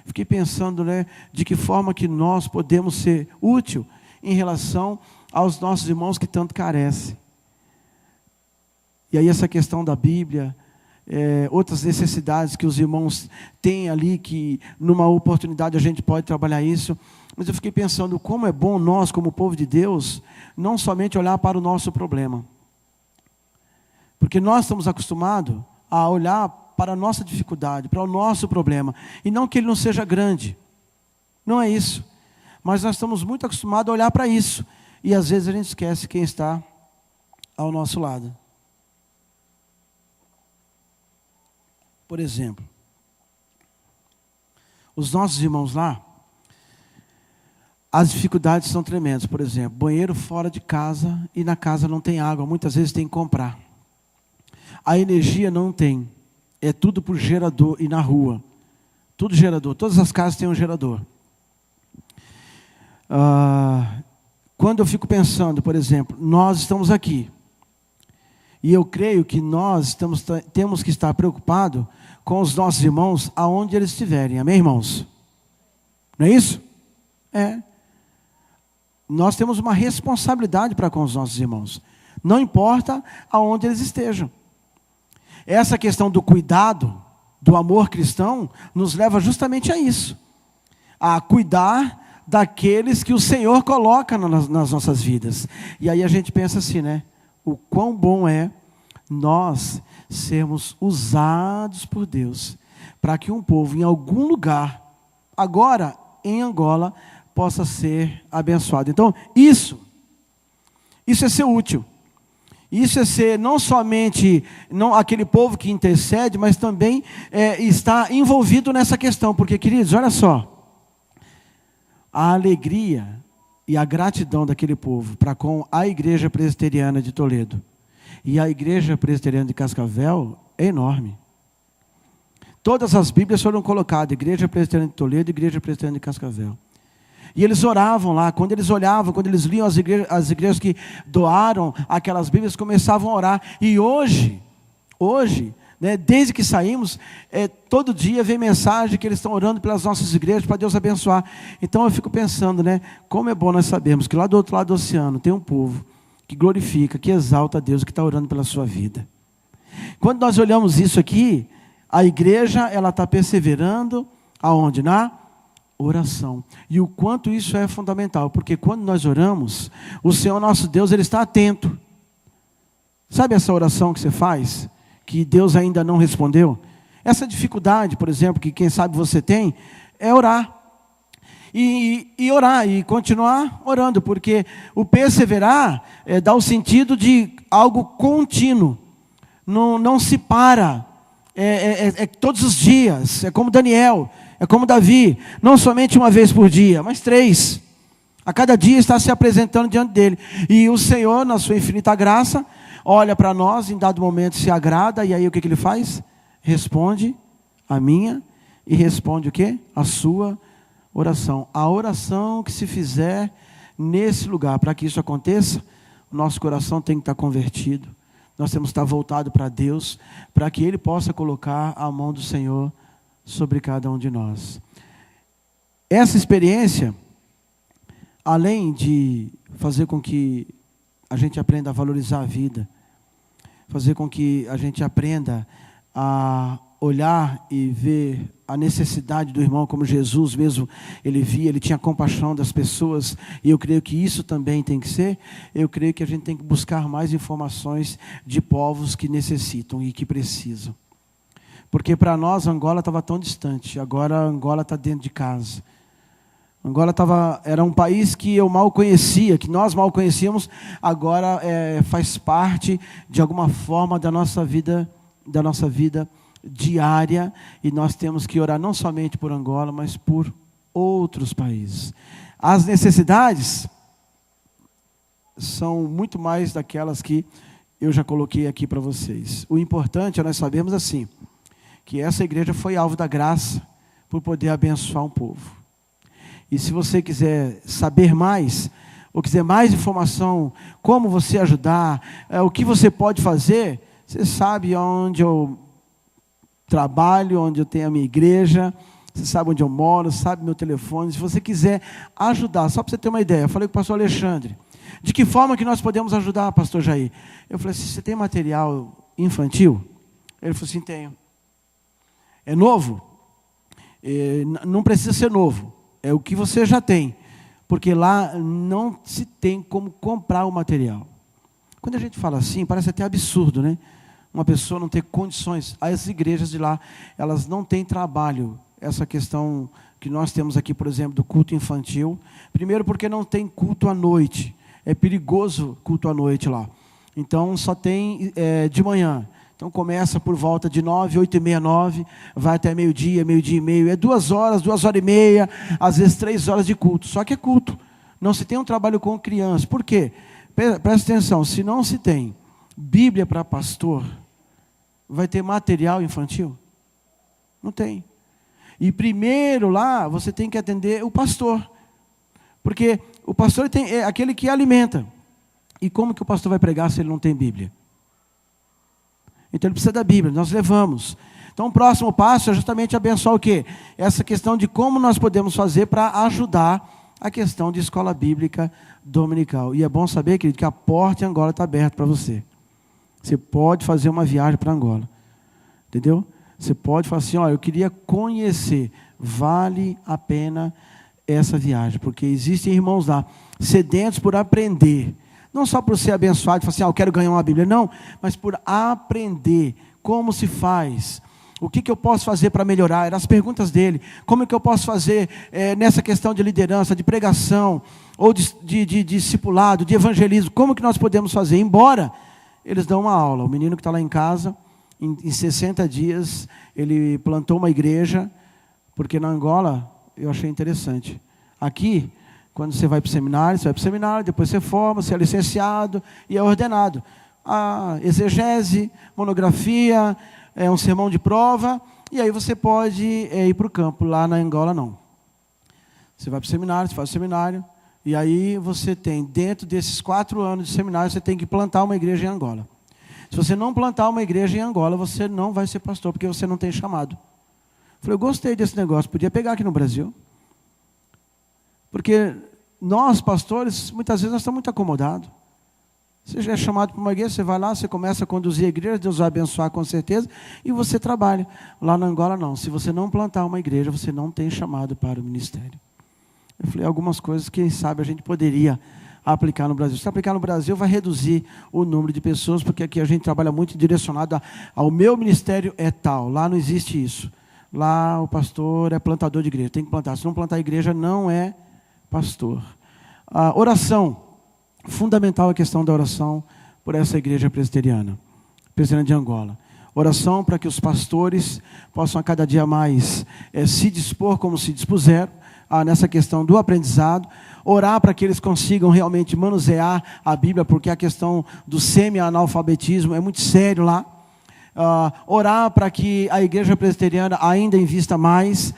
Fiquei pensando, né, de que forma que nós podemos ser útil em relação aos nossos irmãos que tanto carecem. E aí essa questão da Bíblia, outras necessidades que os irmãos têm ali, que numa oportunidade a gente pode trabalhar isso. Mas eu fiquei pensando como é bom nós, como povo de Deus, não somente olhar para o nosso problema. Porque nós estamos acostumados a olhar para a nossa dificuldade, para o nosso problema. E não que ele não seja grande. Não é isso. Mas nós estamos muito acostumados a olhar para isso. E às vezes a gente esquece quem está ao nosso lado. Por exemplo, os nossos irmãos lá, as dificuldades são tremendas. Por exemplo, banheiro fora de casa e na casa não tem água. Muitas vezes tem que comprar. A energia não tem. É tudo por gerador e na rua. Tudo gerador. Todas as casas têm um gerador. Quando eu fico pensando, por exemplo, nós estamos aqui. E eu creio que nós temos que estar preocupados com os nossos irmãos aonde eles estiverem. Amém, irmãos? Não é isso? É. Nós temos uma responsabilidade para com os nossos irmãos. Não importa aonde eles estejam. Essa questão do cuidado, do amor cristão, nos leva justamente a isso. A cuidar daqueles que o Senhor coloca nas nossas vidas. E aí a gente pensa assim, né? O quão bom é nós sermos usados por Deus para que um povo em algum lugar, agora em Angola, possa ser abençoado. Então, isso é ser útil. Isso é ser não somente aquele povo que intercede, mas também está envolvido nessa questão. Porque, queridos, olha só. A alegria e a gratidão daquele povo para com a Igreja Presbiteriana de Toledo e a Igreja Presbiteriana de Cascavel é enorme. Todas as Bíblias foram colocadas, Igreja Presbiteriana de Toledo e Igreja Presbiteriana de Cascavel. E eles oravam lá, quando eles olhavam, quando eles liam as igrejas que doaram aquelas Bíblias, começavam a orar. E hoje, né, desde que saímos, todo dia vem mensagem que eles estão orando pelas nossas igrejas, para Deus abençoar. Então eu fico pensando, né, como é bom nós sabermos que lá do outro lado do oceano tem um povo que glorifica, que exalta a Deus, que está orando pela sua vida. Quando nós olhamos isso aqui, a igreja ela está perseverando, aonde? Na oração. E o quanto isso é fundamental, porque quando nós oramos, o Senhor nosso Deus, Ele está atento. Sabe essa oração que você faz, que Deus ainda não respondeu? Essa dificuldade, por exemplo, que quem sabe você tem, é orar. E orar, e continuar orando, porque o perseverar dá o sentido de algo contínuo, não se para, todos os dias, é como Daniel, é como Davi, não somente uma vez por dia, mas 3, a cada dia está se apresentando diante dele, e o Senhor, na sua infinita graça, olha para nós, em dado momento se agrada, e aí o que Ele faz? Responde a minha, e responde o quê? A sua oração. A oração que se fizer nesse lugar, para que isso aconteça, o nosso coração tem que estar convertido, nós temos que estar voltado para Deus, para que Ele possa colocar a mão do Senhor sobre cada um de nós. Essa experiência, além de fazer com que a gente aprenda a valorizar a vida, fazer com que a gente aprenda a olhar e ver a necessidade do irmão, como Jesus mesmo, Ele via, Ele tinha compaixão das pessoas, e eu creio que isso também tem que ser, eu creio que a gente tem que buscar mais informações de povos que necessitam e que precisam. Porque para nós Angola estava tão distante, agora Angola está dentro de casa. Angola era um país que eu mal conhecia, que nós mal conhecíamos, agora faz parte de alguma forma da nossa vida diária, e nós temos que orar não somente por Angola, mas por outros países. As necessidades são muito mais daquelas que eu já coloquei aqui para vocês. O importante é nós sabermos assim, que essa igreja foi alvo da graça por poder abençoar um povo. E se você quiser saber mais, ou quiser mais informação, como você ajudar, o que você pode fazer, você sabe onde eu trabalho, onde eu tenho a minha igreja, você sabe onde eu moro, sabe meu telefone. Se você quiser ajudar, só para você ter uma ideia, eu falei com o pastor Alexandre, de que forma que nós podemos ajudar, pastor Jair? Eu falei assim, você tem material infantil? Ele falou assim, tenho. É novo? Não precisa ser novo, é o que você já tem, porque lá não se tem como comprar o material. Quando a gente fala assim, parece até absurdo, né? Uma pessoa não ter condições. As igrejas de lá, elas não têm trabalho. Essa questão que nós temos aqui, por exemplo, do culto infantil. Primeiro porque não tem culto à noite. É perigoso culto à noite lá. Então, só tem de manhã. Então, começa por volta de 9, 8h30, 9, vai até meio-dia, meio-dia e meio. É 2 horas, 2h30, às vezes 3 horas de culto. Só que é culto. Não se tem um trabalho com crianças. Por quê? Presta atenção, se não se tem Bíblia para pastor, vai ter material infantil? Não tem. E primeiro lá, você tem que atender o pastor. Porque o pastor é aquele que alimenta. E como que o pastor vai pregar se ele não tem Bíblia? Então ele precisa da Bíblia, nós levamos. Então o próximo passo é justamente abençoar o quê? Essa questão de como nós podemos fazer para ajudar a questão de escola bíblica dominical. E é bom saber, querido, que a porta em Angola está aberta para você. Você pode fazer uma viagem para Angola. Entendeu? Você pode falar assim, eu queria conhecer. Vale a pena essa viagem. Porque existem irmãos lá, sedentos por aprender. Não só por ser abençoado, falar assim, eu quero ganhar uma Bíblia. Não, mas por aprender como se faz. O que eu posso fazer para melhorar? Eram as perguntas dele. Como é que eu posso fazer nessa questão de liderança, de pregação, ou de discipulado, de evangelismo? Como que nós podemos fazer? Embora eles dão uma aula. O menino que está lá em casa, em 60 dias, ele plantou uma igreja, porque na Angola, eu achei interessante. Aqui, quando você vai para o seminário, depois você forma, você é licenciado e é ordenado. A exegese, monografia, um sermão de prova, e aí você pode ir para o campo. Lá na Angola, não. Você vai para o seminário, você faz o seminário, e aí você tem, dentro desses 4 anos de seminário, você tem que plantar uma igreja em Angola. Se você não plantar uma igreja em Angola, você não vai ser pastor, porque você não tem chamado. Eu falei, eu gostei desse negócio, podia pegar aqui no Brasil. Porque nós, pastores, muitas vezes nós estamos muito acomodados. Você já é chamado para uma igreja, você vai lá, você começa a conduzir a igreja, Deus vai abençoar com certeza, e você trabalha. Lá na Angola não, se você não plantar uma igreja, você não tem chamado para o ministério. Eu falei algumas coisas que, quem sabe, a gente poderia aplicar no Brasil. Se aplicar no Brasil, vai reduzir o número de pessoas, porque aqui a gente trabalha muito direcionado ao meu ministério é tal, lá não existe isso. Lá o pastor é plantador de igreja, tem que plantar. Se não plantar a igreja, não é pastor. A oração, fundamental a questão da oração por essa igreja presbiteriana de Angola. Oração para que os pastores possam a cada dia mais se dispor como se dispuseram nessa questão do aprendizado. Orar para que eles consigam realmente manusear a Bíblia, porque a questão do semi-analfabetismo é muito sério lá. Orar para que a igreja presbiteriana ainda invista mais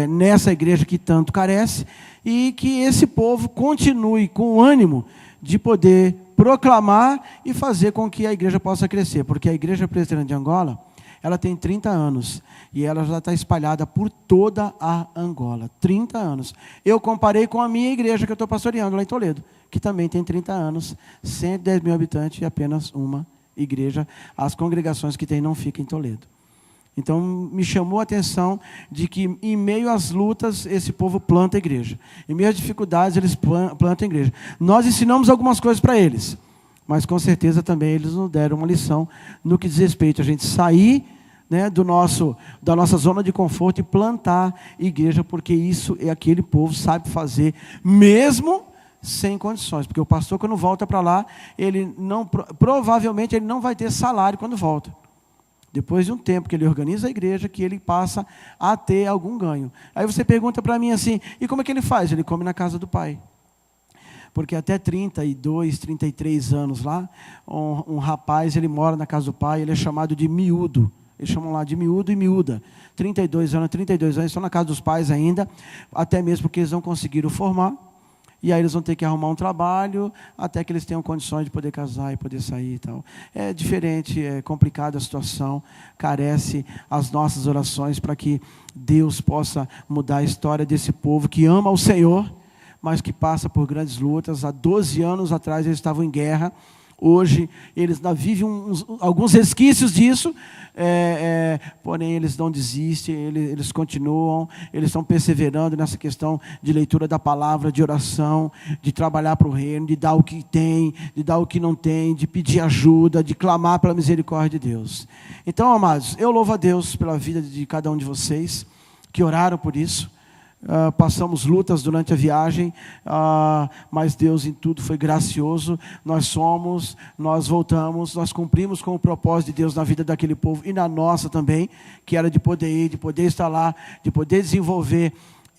nessa igreja que tanto carece, e que esse povo continue com o ânimo de poder proclamar e fazer com que a igreja possa crescer, porque a igreja presbiteriana de Angola, ela tem 30 anos, e ela já está espalhada por toda a Angola, 30 anos. Eu comparei com a minha igreja que eu estou pastoreando lá em Toledo, que também tem 30 anos, 110 mil habitantes e apenas uma igreja. As congregações que tem não ficam em Toledo. Então, me chamou a atenção de que, em meio às lutas, esse povo planta a igreja. Em meio às dificuldades, eles plantam a igreja. Nós ensinamos algumas coisas para eles, mas, com certeza, também eles nos deram uma lição no que diz respeito a gente sair, né, da nossa zona de conforto e plantar igreja, porque isso é aquele povo sabe fazer, mesmo sem condições. Porque o pastor, quando volta para lá, provavelmente ele não vai ter salário quando volta. Depois de um tempo que ele organiza a igreja, que ele passa a ter algum ganho. Aí você pergunta para mim assim, e como é que ele faz? Ele come na casa do pai. Porque até 32, 33 anos lá, um rapaz, ele mora na casa do pai, ele é chamado de miúdo. Eles chamam lá de miúdo e miúda. 32 anos, estão na casa dos pais ainda, até mesmo porque eles não conseguiram formar. E aí eles vão ter que arrumar um trabalho, até que eles tenham condições de poder casar e poder sair e tal. É diferente, é complicada a situação, carece as nossas orações para que Deus possa mudar a história desse povo que ama o Senhor, mas que passa por grandes lutas. Há 12 anos atrás eles estavam em guerra. Hoje eles ainda vivem alguns resquícios disso, porém eles não desistem, eles continuam, eles estão perseverando nessa questão de leitura da palavra, de oração, de trabalhar para o reino, de dar o que tem, de dar o que não tem, de pedir ajuda, de clamar pela misericórdia de Deus. Então, amados, eu louvo a Deus pela vida de cada um de vocês que oraram por isso. Passamos lutas durante a viagem, mas Deus em tudo foi gracioso. Nós voltamos, nós cumprimos com o propósito de Deus na vida daquele povo e na nossa também, que era de poder ir, de poder estar lá, de poder desenvolver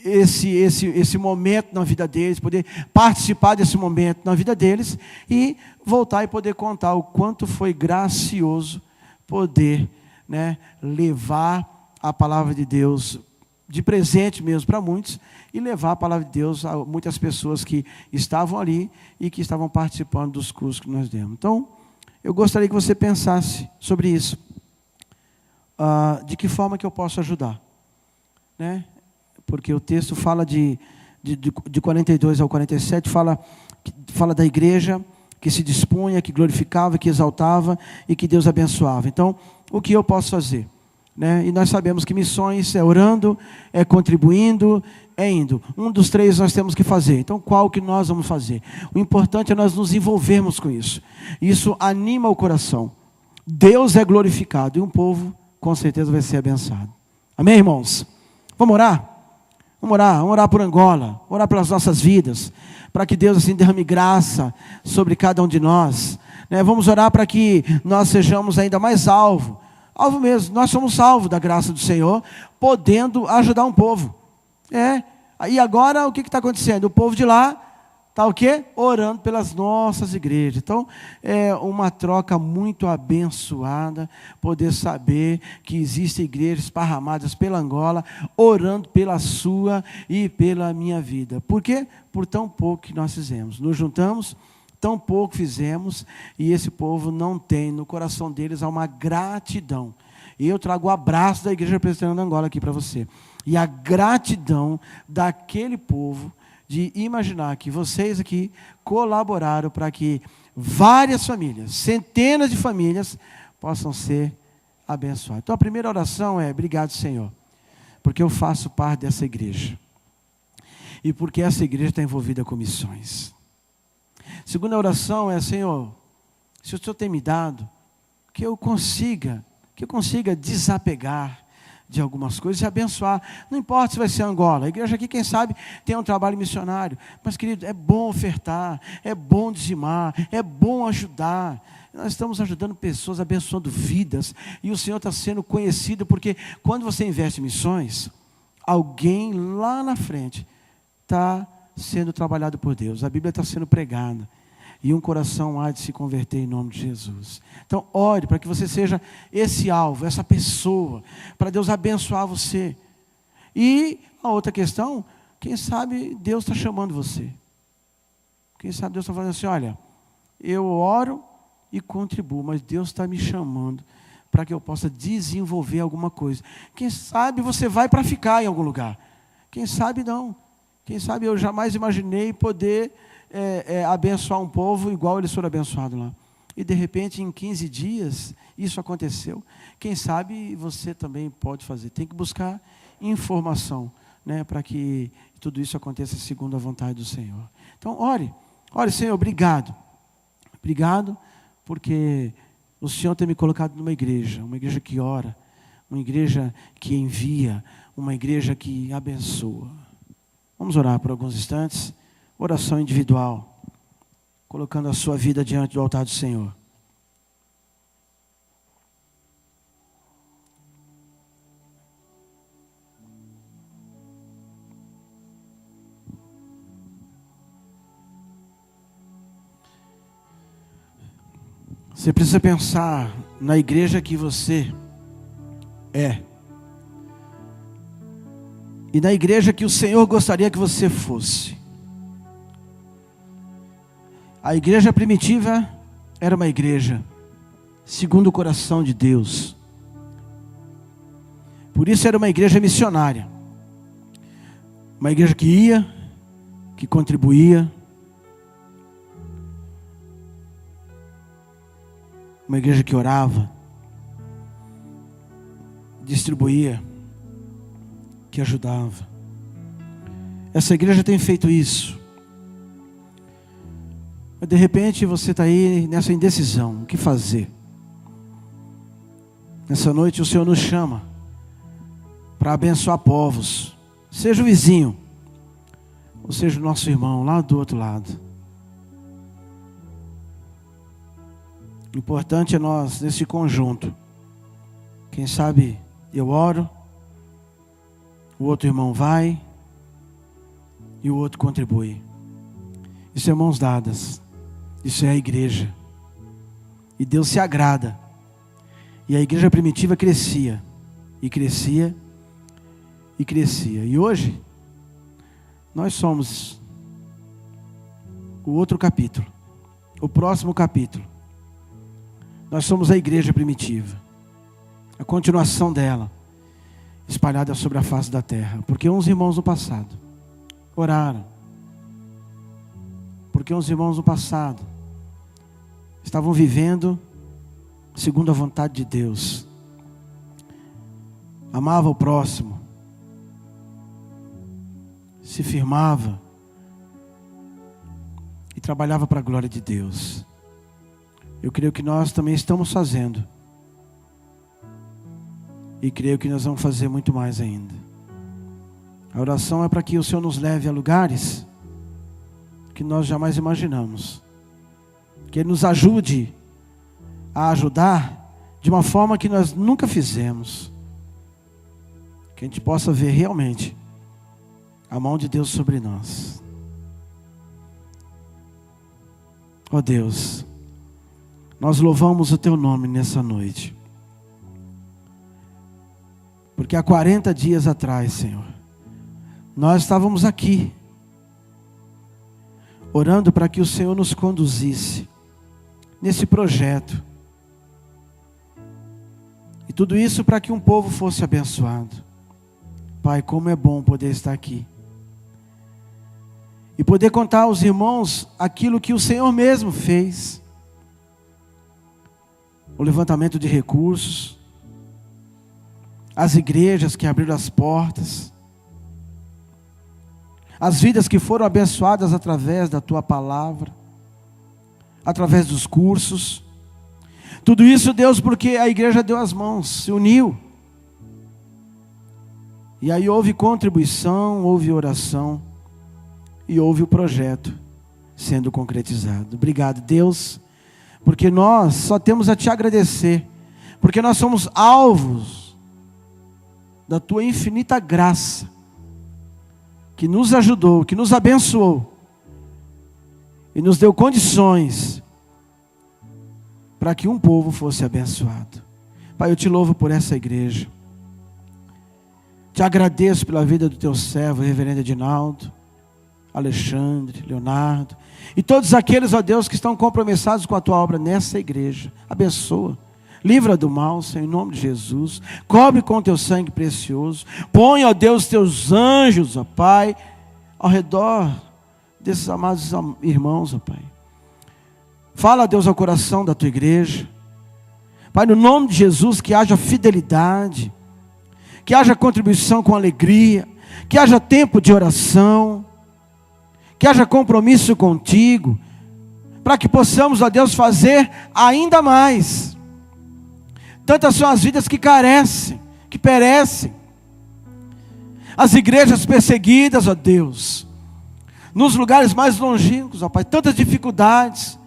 esse momento na vida deles, poder participar desse momento na vida deles e voltar e poder contar o quanto foi gracioso poder, né, levar a palavra de Deus de presente mesmo para muitos, e levar a palavra de Deus a muitas pessoas que estavam ali e que estavam participando dos cursos que nós demos. Então, eu gostaria que você pensasse sobre isso. De que forma que eu posso ajudar? Né? Porque o texto fala de 42 ao 47, fala da igreja que se dispunha, que glorificava, que exaltava e que Deus abençoava. Então, o que eu posso fazer? Né? E nós sabemos que missões é orando, é contribuindo, é indo. Um dos três nós temos que fazer. Então, qual que nós vamos fazer? O importante é nós nos envolvermos com isso. Isso anima o coração. Deus é glorificado e um povo, com certeza, vai ser abençoado. Amém, irmãos? Vamos orar? Vamos orar por Angola, orar pelas nossas vidas, para que Deus assim derrame graça sobre cada um de nós. Né? Vamos orar para que nós sejamos ainda mais alvo mesmo, nós somos salvos da graça do Senhor, podendo ajudar um povo. E agora o que está acontecendo? O povo de lá está o quê? Orando pelas nossas igrejas. Então, é uma troca muito abençoada, poder saber que existem igrejas esparramadas pela Angola, orando pela sua e pela minha vida. Por quê? Por tão pouco que nós fizemos. Nos juntamos, tão pouco fizemos, e esse povo não tem, no coração deles há uma gratidão. E eu trago o abraço da Igreja Presbiteriana de Angola aqui para você. E a gratidão daquele povo, de imaginar que vocês aqui colaboraram para que várias famílias, centenas de famílias possam ser abençoadas. Então a primeira oração é: obrigado, Senhor, porque eu faço parte dessa igreja e porque essa igreja está envolvida com missões. Segunda oração é: Senhor, se o Senhor tem me dado, que eu consiga desapegar de algumas coisas e abençoar. Não importa se vai ser Angola, a igreja aqui, quem sabe, tem um trabalho missionário. Mas, querido, é bom ofertar, é bom dizimar, é bom ajudar. Nós estamos ajudando pessoas, abençoando vidas, e o Senhor está sendo conhecido, porque quando você investe em missões, alguém lá na frente está sendo trabalhado por Deus, a Bíblia está sendo pregada, e um coração há de se converter em nome de Jesus. Então ore para que você seja esse alvo, essa pessoa, para Deus abençoar você. E a outra questão, quem sabe Deus está chamando você, quem sabe Deus está falando assim: olha, eu oro e contribuo, mas Deus está me chamando para que eu possa desenvolver alguma coisa. Quem sabe você vai para ficar em algum lugar, quem sabe não. Quem sabe eu jamais imaginei poder abençoar um povo igual eles foram abençoados lá. E de repente em 15 dias isso aconteceu. Quem sabe você também pode fazer. Tem que buscar informação, né, para que tudo isso aconteça segundo a vontade do Senhor. Então ore, Senhor, obrigado. Obrigado porque o Senhor tem me colocado numa igreja que ora, uma igreja que envia, uma igreja que abençoa. Vamos orar por alguns instantes, oração individual, colocando a sua vida diante do altar do Senhor. Você precisa pensar na igreja que você é. E na igreja que o Senhor gostaria que você fosse. A igreja primitiva era uma igreja segundo o coração de Deus. Por isso era uma igreja missionária. Uma igreja que ia, que contribuía. Uma igreja que orava, distribuía, que ajudava. Essa igreja tem feito isso. Mas de repente você está aí nessa indecisão, o que fazer? Nessa noite o Senhor nos chama para abençoar povos, seja o vizinho, ou seja o nosso irmão lá do outro lado. O importante é nós, nesse conjunto, quem sabe eu oro, o outro irmão vai e o outro contribui. Isso é mãos dadas, isso é a igreja. E Deus se agrada. E a igreja primitiva crescia, e crescia, e crescia. E hoje, nós somos o outro capítulo, o próximo capítulo. Nós somos a igreja primitiva, a continuação dela, espalhada sobre a face da terra. Porque uns irmãos no passado oraram, porque uns irmãos no passado estavam vivendo segundo a vontade de Deus, amava o próximo, se firmava e trabalhava para a glória de Deus. Eu creio que nós também estamos fazendo. E creio que nós vamos fazer muito mais ainda. A oração é para que o Senhor nos leve a lugares que nós jamais imaginamos. Que Ele nos ajude a ajudar de uma forma que nós nunca fizemos. Que a gente possa ver realmente a mão de Deus sobre nós. Ó Deus, nós louvamos o Teu nome nessa noite. Porque há 40 dias atrás, Senhor, nós estávamos aqui, orando para que o Senhor nos conduzisse nesse projeto. E tudo isso para que um povo fosse abençoado. Pai, como é bom poder estar aqui. E poder contar aos irmãos aquilo que o Senhor mesmo fez. o levantamento de recursos, as igrejas que abriram as portas, as vidas que foram abençoadas através da tua palavra, através dos cursos. Tudo isso, Deus, porque a igreja deu as mãos, se uniu. E aí houve contribuição, houve oração e houve o projeto sendo concretizado. Obrigado, Deus, porque nós só temos a te agradecer, porque nós somos alvos da tua infinita graça, que nos ajudou, que nos abençoou e nos deu condições para que um povo fosse abençoado. Pai, eu te louvo por essa igreja. Te agradeço pela vida do teu servo, reverendo Edinaldo, Alexandre, Leonardo e todos aqueles, ó Deus, que estão compromissados com a tua obra nessa igreja. Abençoa, livra do mal, Senhor, em nome de Jesus. Cobre com o teu sangue precioso. Põe, ó Deus, teus anjos, ó Pai, ao redor desses amados irmãos, ó Pai. Fala, Deus, ao coração da tua igreja. Pai, no nome de Jesus, que haja fidelidade, que haja contribuição com alegria, que haja tempo de oração, que haja compromisso contigo, para que possamos, ó Deus, fazer ainda mais. Tantas são as vidas que carecem, que perecem, as igrejas perseguidas, ó Deus, nos lugares mais longínquos, ó Pai, tantas dificuldades,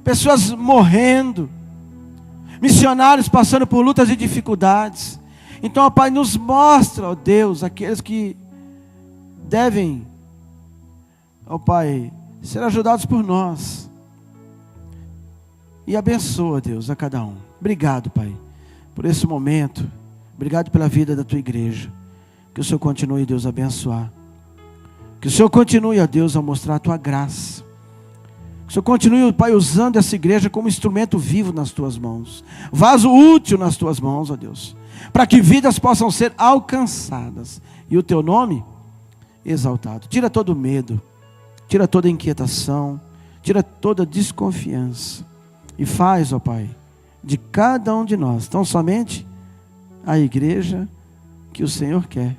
pessoas morrendo, missionários passando por lutas e dificuldades. Então, ó Pai, nos mostra, ó Deus, aqueles que devem, ó Pai, ser ajudados por nós. E abençoa, Deus, a cada um. Obrigado, Pai, por esse momento. Obrigado pela vida da tua igreja. Que o Senhor continue, Deus, a abençoar. Que o Senhor continue, ó Deus, a mostrar a tua graça. Que o Senhor continue, Pai, usando essa igreja como instrumento vivo nas tuas mãos. Vaso útil nas tuas mãos, ó Deus. Para que vidas possam ser alcançadas. E o teu nome exaltado. Tira todo medo. Tira toda inquietação. Tira toda desconfiança. E faz, ó Pai, de cada um de nós, tão somente a igreja que o Senhor quer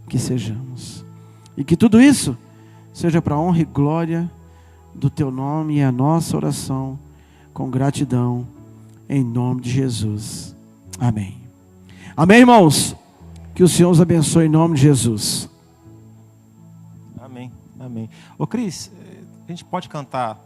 que sejamos. E que tudo isso seja para a honra e glória do teu nome, e a nossa oração com gratidão, em nome de Jesus. Amém. Amém, irmãos? Que o Senhor os abençoe em nome de Jesus.
Amém, amém. Ô Cris, a gente pode cantar